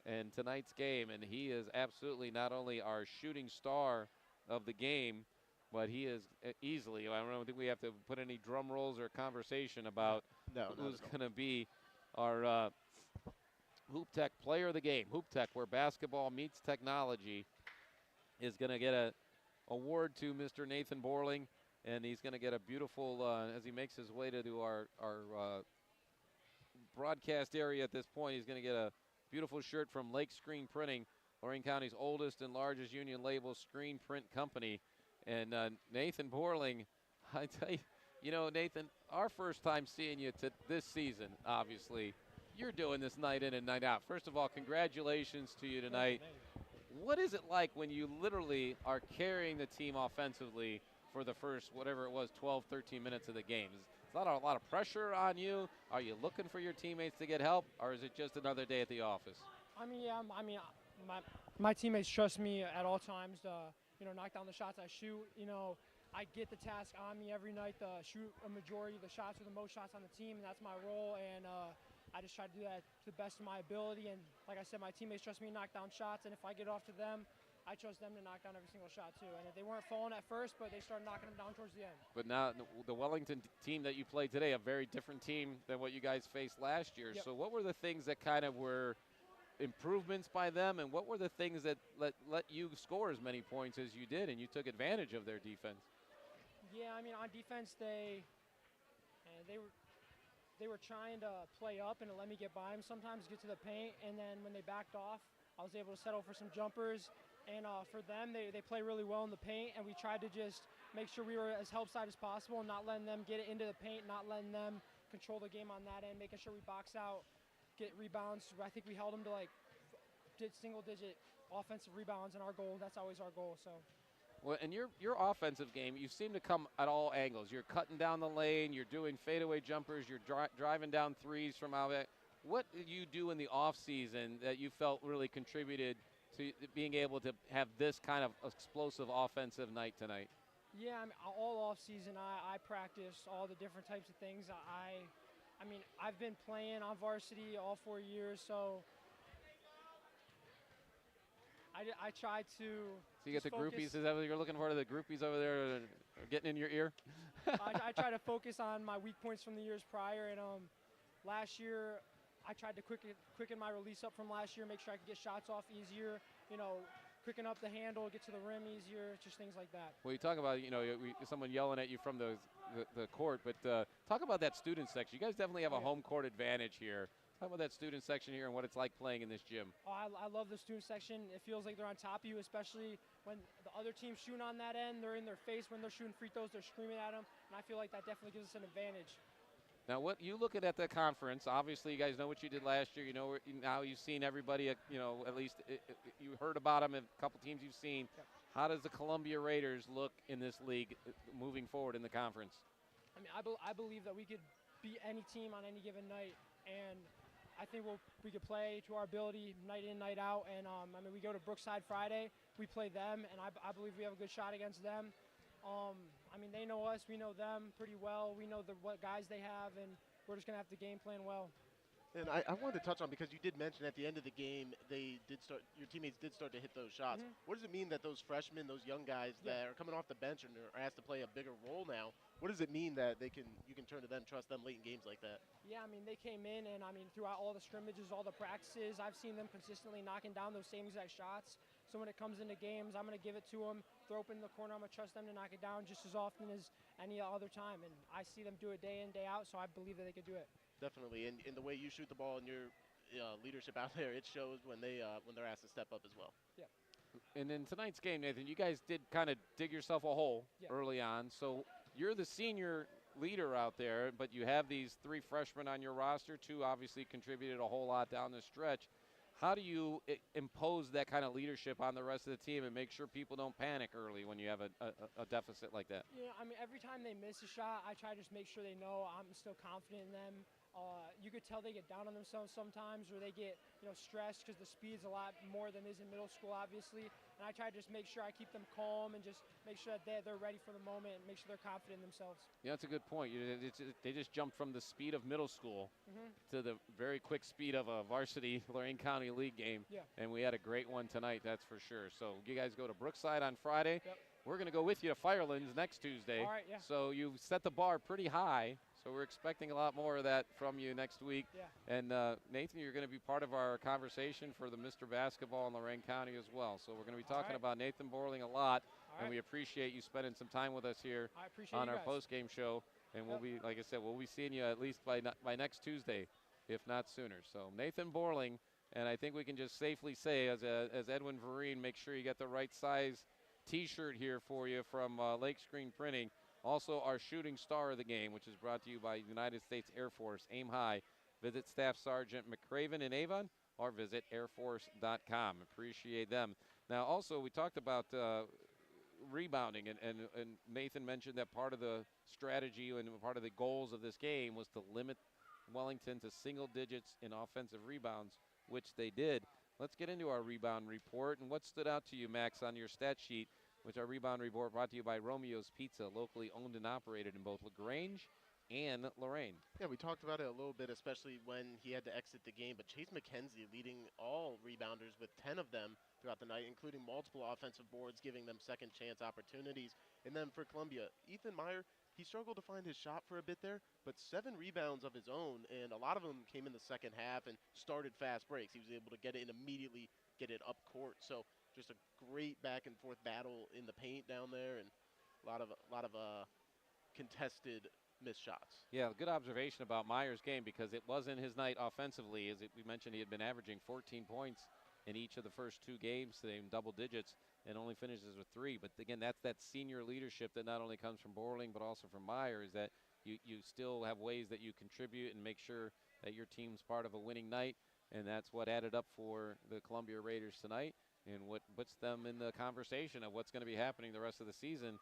in tonight's game, and he is absolutely not only our shooting star of the game, but he is easily, I don't think we have to put any drum rolls or conversation about who's going to be our Hoop Tech player of the game. Hoop Tech, where basketball meets technology, is going to get a award to Mr. Nathan Borling, and he's going to get a beautiful, as he makes his way to do our broadcast area at this point, he's going to get a beautiful shirt from Lake Screen Printing, Lorraine County's oldest and largest union label screen print company. And Nathan Borling, I tell you, you know, Nathan, our first time seeing you this season, obviously. You're doing this night in and night out. First of all, congratulations to you tonight. What is it like when you literally are carrying the team offensively for the first, whatever it was, 12, 13 minutes of the game? Is that a lot of pressure on you? Are you looking for your teammates to get help, or is it just another day at the office? I mean, yeah, my teammates trust me at all times to, knock down the shots I shoot. I get the task on me every night to shoot a majority of the shots or the most shots on the team, and that's my role. And I just try to do that to the best of my ability. And like I said, my teammates trust me to knock down shots, and if I get off to them, I trust them to knock down every single shot too. And if they weren't falling at first, but they started knocking them down towards the end. But now the Wellington team that you played today, a very different team than what you guys faced last year. Yep. So what were the things that kind of were improvements by them, and what were the things that let you score as many points as you did, and you took advantage of their defense? Yeah, I mean, on defense, they were trying to play up and to let me get by them sometimes, get to the paint, and then when they backed off, I was able to settle for some jumpers. And for them, they play really well in the paint, and we tried to just make sure we were as help side as possible, not letting them get it into the paint, not letting them control the game on that end, making sure we box out, get rebounds. I think we held them to single-digit offensive rebounds, and that's always our goal. So. Well, in your offensive game, you seem to come at all angles. You're cutting down the lane, you're doing fadeaway jumpers, you're driving down threes from out there. What did you do in the offseason that you felt really contributed to being able to have this kind of explosive offensive night tonight? Yeah, I mean, all off season I practiced all the different types of things. I mean, I've been playing on varsity all 4 years, so I try to. So you get the groupies. Is that what you're looking for? The groupies over there are getting in your ear? I try to focus on my weak points from the years prior, and last year I tried to quicken my release up from last year, make sure I could get shots off easier, quicken up the handle, get to the rim easier, just things like that. Well, you talk about, someone yelling at you from the court, but talk about that student section. You guys definitely have a home court advantage here. Talk about that student section here and what it's like playing in this gym. Oh, I love the student section. It feels like they're on top of you, especially when the other team's shooting on that end. They're in their face when they're shooting free throws. They're screaming at them, and I feel like that definitely gives us an advantage. Now, what you look at the conference, obviously you guys know what you did last year. Now you've seen everybody, at least you heard about them, a couple teams you've seen. Yep. How does the Columbia Raiders look in this league moving forward in the conference? I mean, I believe that we could beat any team on any given night, and I think we could play to our ability night in, night out. And, we go to Brookside Friday. We play them, and I believe we have a good shot against them. They know us. We know them pretty well. We know what guys they have, and we're just going to have to game plan well. And I wanted to touch on, because you did mention at the end of the game your teammates did start to hit those shots. Mm-hmm. What does it mean that those freshmen, those young guys that are coming off the bench and are asked to play a bigger role now, what does it mean that you can turn to them, trust them late in games like that? Yeah, they came in, and throughout all the scrimmages, all the practices, I've seen them consistently knocking down those same exact shots. So when it comes into games, I'm going to give it to them, throw up in the corner. I'm going to trust them to knock it down just as often as any other time. And I see them do it day in, day out, so I believe that they could do it. Definitely, and in the way you shoot the ball and your leadership out there, it shows when they're asked to step up as well. Yeah. And in tonight's game, Nathan, you guys did kind of dig yourself a hole early on. So you're the senior leader out there, but you have these 3 freshmen on your roster. 2 obviously contributed a whole lot down the stretch. How do you impose that kind of leadership on the rest of the team and make sure people don't panic early when you have a deficit like that? Every time they miss a shot, I try to just make sure they know I'm still confident in them. You could tell they get down on themselves sometimes, or they get stressed because the speed's a lot more than is in middle school, obviously. And I try to just make sure I keep them calm and just make sure that they're ready for the moment and make sure they're confident in themselves. Yeah, that's a good point. They just jumped from the speed of middle school to the very quick speed of a varsity Lorain County League game. Yeah. And we had a great one tonight, that's for sure. So you guys go to Brookside on Friday. Yep. We're going to go with you to Firelands next Tuesday. All right, yeah. So you've set the bar pretty high. So we're expecting a lot more of that from you next week. Yeah. And Nathan, you're going to be part of our conversation for the Mr. Basketball in Lorain County as well. So we're going to be talking about Nathan Borling a lot. And we appreciate you spending some time with us here on our post-game show. And we'll be, like I said, we'll be seeing you at least by next Tuesday, if not sooner. So Nathan Borling, and I think we can just safely say, as Edwin Vereen, make sure you get the right size T-shirt here for you from Lake Screen Printing. Also, our shooting star of the game, which is brought to you by United States Air Force. Aim high. Visit Staff Sergeant McCraven in Avon or visit airforce.com. Appreciate them. Now, also, we talked about rebounding, and Nathan mentioned that part of the strategy and part of the goals of this game was to limit Wellington to single digits in offensive rebounds, which they did. Let's get into our rebound report. And what stood out to you, Max, on your stat sheet, which our rebound report brought to you by Romeo's Pizza, locally owned and operated in both LaGrange and Lorain. Yeah, we talked about it a little bit, especially when he had to exit the game. But Chase McKenzie leading all rebounders with 10 of them throughout the night, including multiple offensive boards, giving them second chance opportunities. And then for Columbia, Ethan Meyer, he struggled to find his shot for a bit there, but 7 rebounds of his own, and a lot of them came in the second half and started fast breaks. He was able to get it and immediately get it up court. So just a great back and forth battle in the paint down there, and a lot of contested missed shots. Yeah, good observation about Meyer's game, because it wasn't his night offensively. As we mentioned, he had been averaging 14 points in each of the first 2 games today in double digits, and only finishes with 3. But again, that's that senior leadership that not only comes from Borling but also from Meyer, is that you still have ways that you contribute and make sure that your team's part of a winning night, and that's what added up for the Columbia Raiders tonight, and what puts them in the conversation of what's going to be happening the rest of the season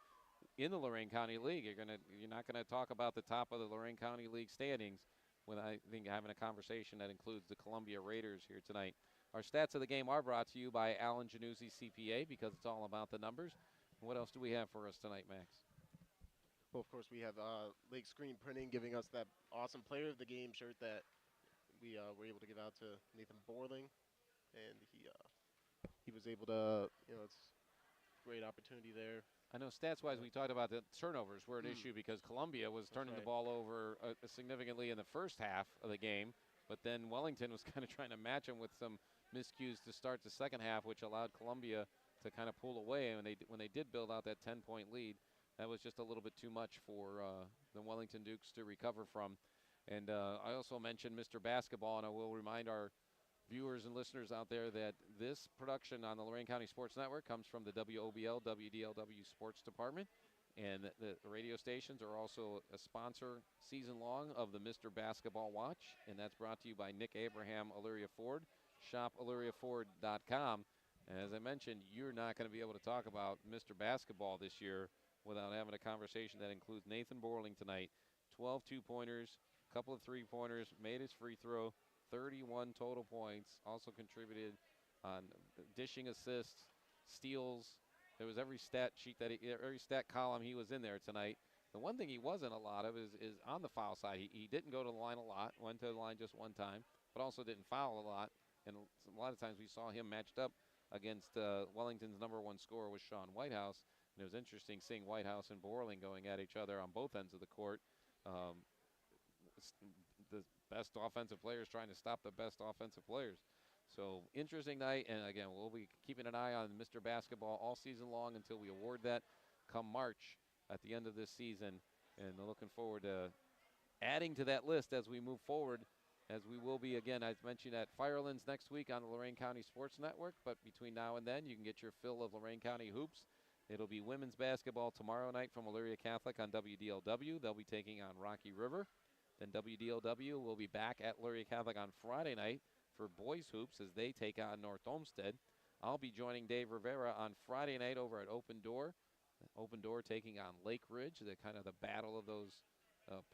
in the Lorain County League. You're not going to talk about the top of the Lorain County League standings when I think having a conversation that includes the Columbia Raiders here tonight. Our stats of the game are brought to you by Alan Januzzi CPA, because it's all about the numbers. What else do we have for us tonight, Max? Well, of course, we have Lake Screen Printing giving us that awesome Player of the Game shirt that we were able to give out to Nathan Borling, and he was able to, it's a great opportunity there. I know stats-wise we talked about the turnovers were an issue, because Columbia was turning the ball over significantly in the first half of the game, But then Wellington was kind of trying to match them with some miscues to start the second half, which allowed Columbia to kind of pull away. And when they did build out that 10-point lead, that was just a little bit too much for the Wellington Dukes to recover from. And I also mentioned Mr. Basketball, and I will remind our viewers and listeners out there that this production on the Lorain County Sports Network comes from the WOBL, WDLW Sports Department. And the radio stations are also a sponsor season long of the Mr. Basketball Watch. And that's brought to you by Nick Abraham, Illyria Ford. Shop IllyriaFord.com. And as I mentioned, you're not going to be able to talk about Mr. Basketball this year without having a conversation that includes Nathan Borling tonight. 12 two-pointers, a couple of three-pointers, made his free throw, 31 total points, also contributed on dishing assists, steals. There was every stat sheet every stat column he was in there tonight. The one thing he wasn't a lot of is on the foul side. He didn't go to the line a lot, went to the line just one time, but also didn't foul a lot. And a lot of times we saw him matched up against Wellington's number one scorer was Sean Whitehouse. And it was interesting seeing Whitehouse and Borling going at each other on both ends of the court. The best offensive players trying to stop the best offensive players. So interesting night, and again, we'll be keeping an eye on Mr. Basketball all season long until we award that come March at the end of this season. And looking forward to adding to that list as we move forward, as we will be, again, as mentioned, at Firelands next week on the Lorain County Sports Network. But between now and then, you can get your fill of Lorain County hoops. It'll be women's basketball tomorrow night from Illyria Catholic on WDLW. They'll be taking on Rocky River. Then WDLW will be back at Illyria Catholic on Friday night for boys hoops as they take on North Olmsted. I'll be joining Dave Rivera on Friday night over at Open Door. Open Door taking on Lake Ridge, the kind of the battle of those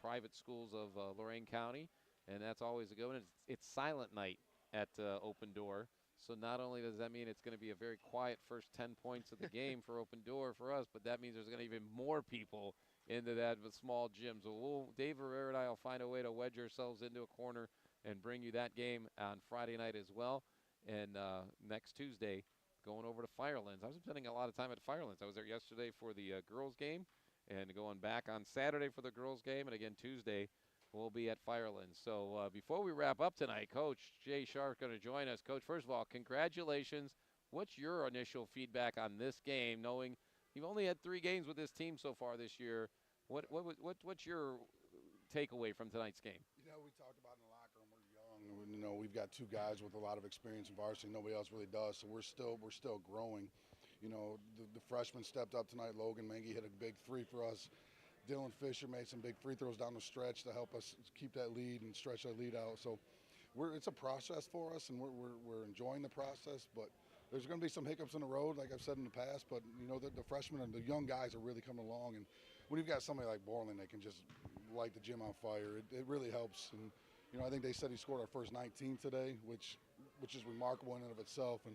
private schools of Lorain County. And that's always a good one. It's silent night at Open Door. So not only does that mean it's going to be a very quiet first 10 points of the game for Open Door for us, but that means there's going to be even more people into that small gym. So Dave Rivera and I will find a way to wedge ourselves into a corner and bring you that game on Friday night as well. And next Tuesday, going over to Firelands. I was spending a lot of time at Firelands. I was there yesterday for the girls' game and going back on Saturday for the girls' game. And again, Tuesday, we'll be at Firelands. So before we wrap up tonight, Coach Jay Sharp going to join us. Coach, first of all, congratulations. What's your initial feedback on this game, knowing you've only had 3 games with this team so far this year? What's your takeaway from tonight's game? You know, we talked about in the locker room, we're young. You know, we've got 2 guys with a lot of experience in varsity. Nobody else really does, so we're still growing. You know, the freshmen stepped up tonight. Logan Mengi hit a big 3 for us. Dylan Fisher made some big free throws down the stretch to help us keep that lead and stretch that lead out. So it's a process for us, and we're enjoying the process. But there's going to be some hiccups in the road, like I've said in the past. But, you know, the freshmen and the young guys are really coming along. And when you've got somebody like Borland that can just light the gym on fire, it really helps. And, you know, I think they said he scored our first 19 today, which is remarkable in and of itself. And,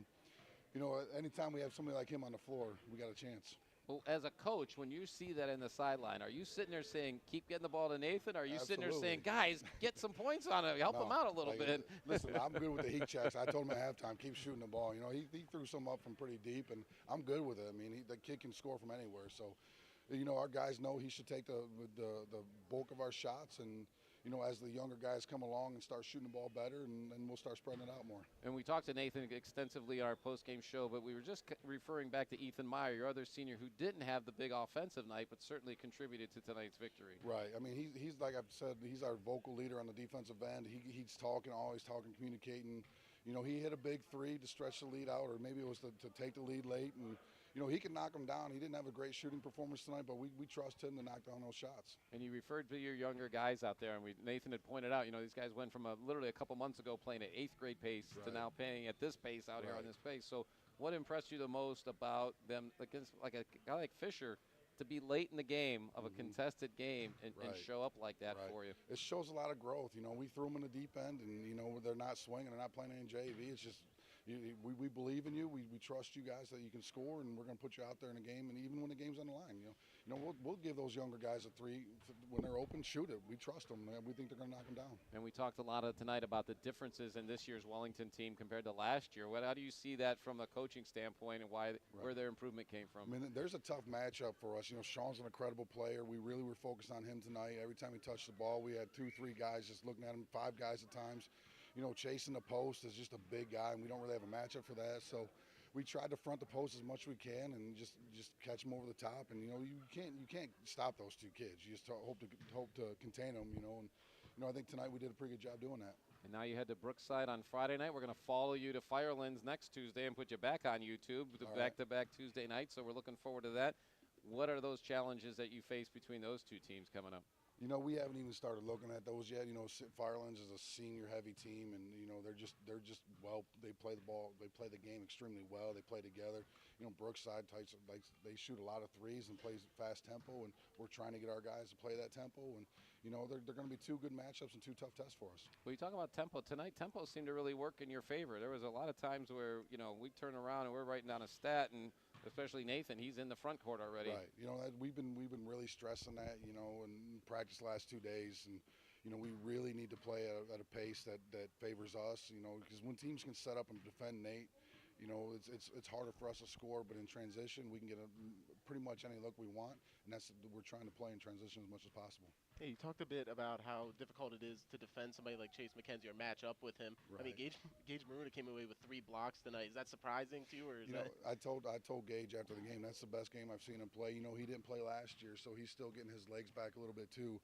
you know, anytime we have somebody like him on the floor, we got a chance. Well, as a coach, when you see that in the sideline, are you sitting there saying, keep getting the ball to Nathan? Or are you sitting there saying, guys, get some points on it, help him out a little bit? Listen, I'm good with the heat checks. I told him at halftime, keep shooting the ball. You know, he threw some up from pretty deep, and I'm good with it. I mean, the kid can score from anywhere. So, you know, our guys know he should take the bulk of our shots. And, you know, as the younger guys come along and start shooting the ball better, and we'll start spreading it out more. And we talked to Nathan extensively on our post-game show, but we were just referring back to Ethan Meyer, your other senior, who didn't have the big offensive night, but certainly contributed to tonight's victory. Right. I mean, he's like I've said, he's our vocal leader on the defensive end. He's talking, always talking, communicating. You know, he hit a big 3 to stretch the lead out, or maybe it was to take the lead late. And, you know, he can knock them down. He didn't have a great shooting performance tonight, but we trust him to knock down those shots. And you referred to your younger guys out there, and Nathan had pointed out, you know, these guys went from literally a couple months ago playing at 8th grade pace to now playing at this pace out here on this pace. So what impressed you the most about them against like a guy like Fisher to be late in the game of a contested game and show up like that for you? It shows a lot of growth. You know, we threw them in the deep end, and, you know, they're not swinging. They're not playing any JV. It's just we believe in you. We trust you guys that you can score, and we're going to put you out there in a game. And even when the game's on the line, we'll give those younger guys a 3 when they're open. Shoot it. We trust them. We think they're going to knock them down. And we talked a lot tonight about the differences in this year's Wellington team compared to last year. How do you see that from a coaching standpoint, and where their improvement came from? I mean, there's a tough matchup for us. Sean's an incredible player. We really were focused on him tonight. Every time he touched the ball, we had 2, 3 guys just looking at him, 5 guys at times. Chasing the post is just a big guy, and we don't really have a matchup for that. So we tried to front the post as much as we can and just catch them over the top. And you can't stop those 2 kids. You just hope to contain them. And I think tonight we did a pretty good job doing that. And now you head to Brookside on Friday night. We're going to follow you to Firelands next Tuesday and put you back on YouTube back-to-back Tuesday nights. So we're looking forward to that. What are those challenges that you face between those 2 teams coming up? We haven't even started looking at those yet. Firelands is a senior-heavy team, and they're just they play the ball, they play the game extremely well. They play together. Brookside they shoot a lot of threes and plays fast tempo, and we're trying to get our guys to play that tempo. And they're going to be 2 good matchups and 2 tough tests for us. Well, you talk about tempo tonight. Tempo seemed to really work in your favor. There was a lot of times where we turn around and we're writing down a stat, and especially Nathan, he's in the front court already. Right. We've been really stressing that. In practice last 2 days, and we really need to play at a pace that favors us. Because when teams can set up and defend Nate, it's harder for us to score. But in transition, we can get pretty much any look we want, and we're trying to play in transition as much as possible. Hey, you talked a bit about how difficult it is to defend somebody like Chase McKenzie or match up with him. Right. I mean, Gage Maruna came away with 3 blocks tonight. Is that surprising to you, or is that? I told Gage after the game that's the best game I've seen him play. He didn't play last year, so he's still getting his legs back a little bit too.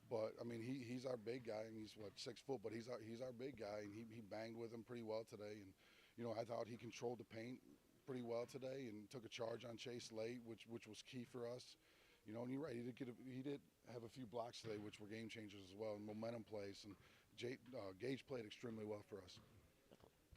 But I mean, he's our big guy, and he's 6 foot, but he's our big guy, and he banged with him pretty well today. And I thought he controlled the paint pretty well today and took a charge on Chase late, which was key for us. And you're right, he did have a few blocks today, which were game changers as well, and momentum plays. And Gage played extremely well for us.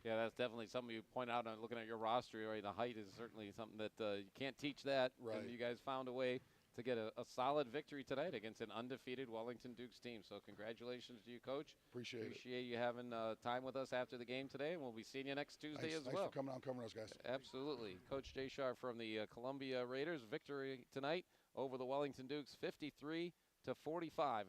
Yeah, that's definitely something you point out on looking at your roster. Right? The height is certainly something that you can't teach that. Right. And you guys found a way to get a solid victory tonight against an undefeated Wellington Dukes team. So congratulations to you, Coach. Appreciate you having time with us after the game today, and we'll be seeing you next Tuesday as well. Thanks for coming out and covering us, guys. Absolutely. Coach Jay Sharp from the Columbia Raiders. Victory tonight over the Wellington Dukes, 53-45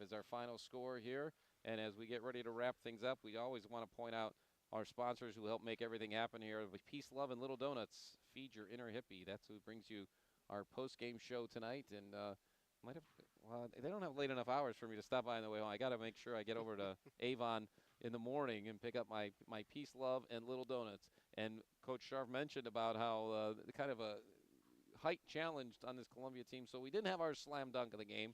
is our final score here. And as we get ready to wrap things up, we always want to point out our sponsors who help make everything happen here. With Peace, Love, and Little Donuts, feed your inner hippie. That's who brings you our post-game show tonight. And they don't have late enough hours for me to stop by on the way home. I got to make sure I get over to Avon in the morning and pick up my Peace, Love, and Little Donuts. And Coach Sharp mentioned about how kind of a height challenged on this Columbia team. So we didn't have our slam dunk of the game,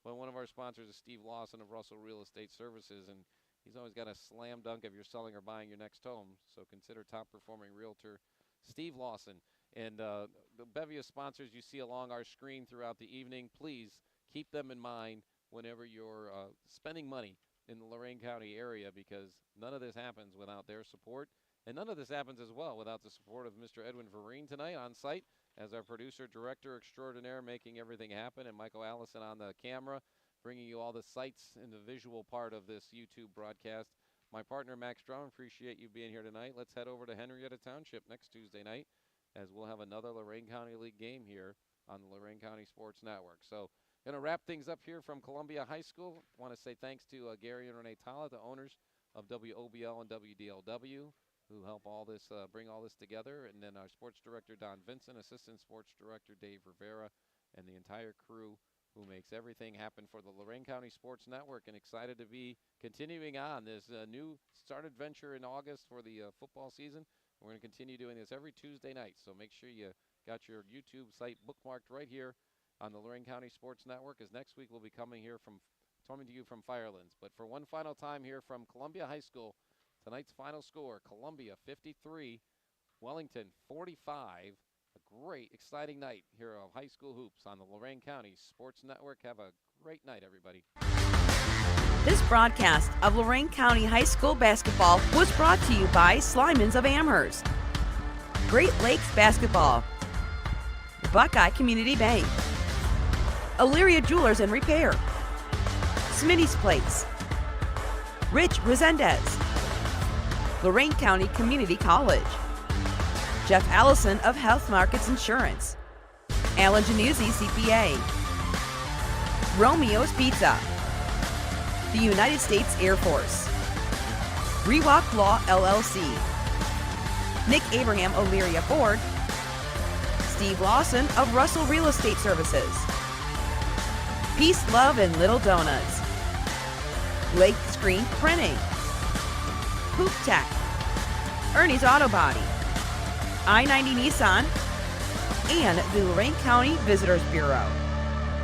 but one of our sponsors is Steve Lawson of Russell Real Estate Services, and he's always got a slam dunk if you're selling or buying your next home. So consider top performing realtor Steve Lawson. And the bevy of sponsors you see along our screen throughout the evening, please keep them in mind whenever you're spending money in the Lorain County area, because none of this happens without their support. And none of this happens as well without the support of Mr. Edwin Vereen tonight on site as our producer, director extraordinaire, making everything happen, and Michael Allison on the camera, bringing you all the sights and the visual part of this YouTube broadcast. My partner, Max Drum, appreciate you being here tonight. Let's head over to Henrietta Township next Tuesday night, as we'll have another Lorain County League game here on the Lorain County Sports Network. So, going to wrap things up here from Columbia High School. Want to say thanks to Gary and Renee Tala, the owners of WOBL and WDLW, who help all this, bring all this together. And then our sports director, Don Vincent, assistant sports director, Dave Rivera, and the entire crew who makes everything happen for the Lorain County Sports Network. And excited to be continuing on this new started venture in August for the football season. We're going to continue doing this every Tuesday night. So make sure you got your YouTube site bookmarked right here on the Lorain County Sports Network, as next week we'll be coming to you from Firelands. But for one final time here from Columbia High School, tonight's final score, Columbia 53, Wellington 45. A great, exciting night here of high school hoops on the Lorain County Sports Network. Have a great night, everybody. This broadcast of Lorain County High School basketball was brought to you by Slimans of Amherst, Great Lakes Basketball, Buckeye Community Bank, Illyria Jewelers and Repair, Smitty's Place, Rich Resendez, Lorain County Community College, Jeff Allison of Health Markets Insurance, Alan Januzzi, CPA, Romeo's Pizza, the United States Air Force, Rewalk Law LLC, Nick Abraham O'Leary Ford, Steve Lawson of Russell Real Estate Services, Peace, Love, and Little Donuts, Lake Screen Printing, Hoop Tech, Ernie's Auto Body, I-90 Nissan, and the Lorain County Visitors Bureau.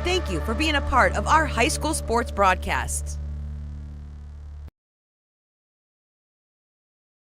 Thank you for being a part of our high school sports broadcasts.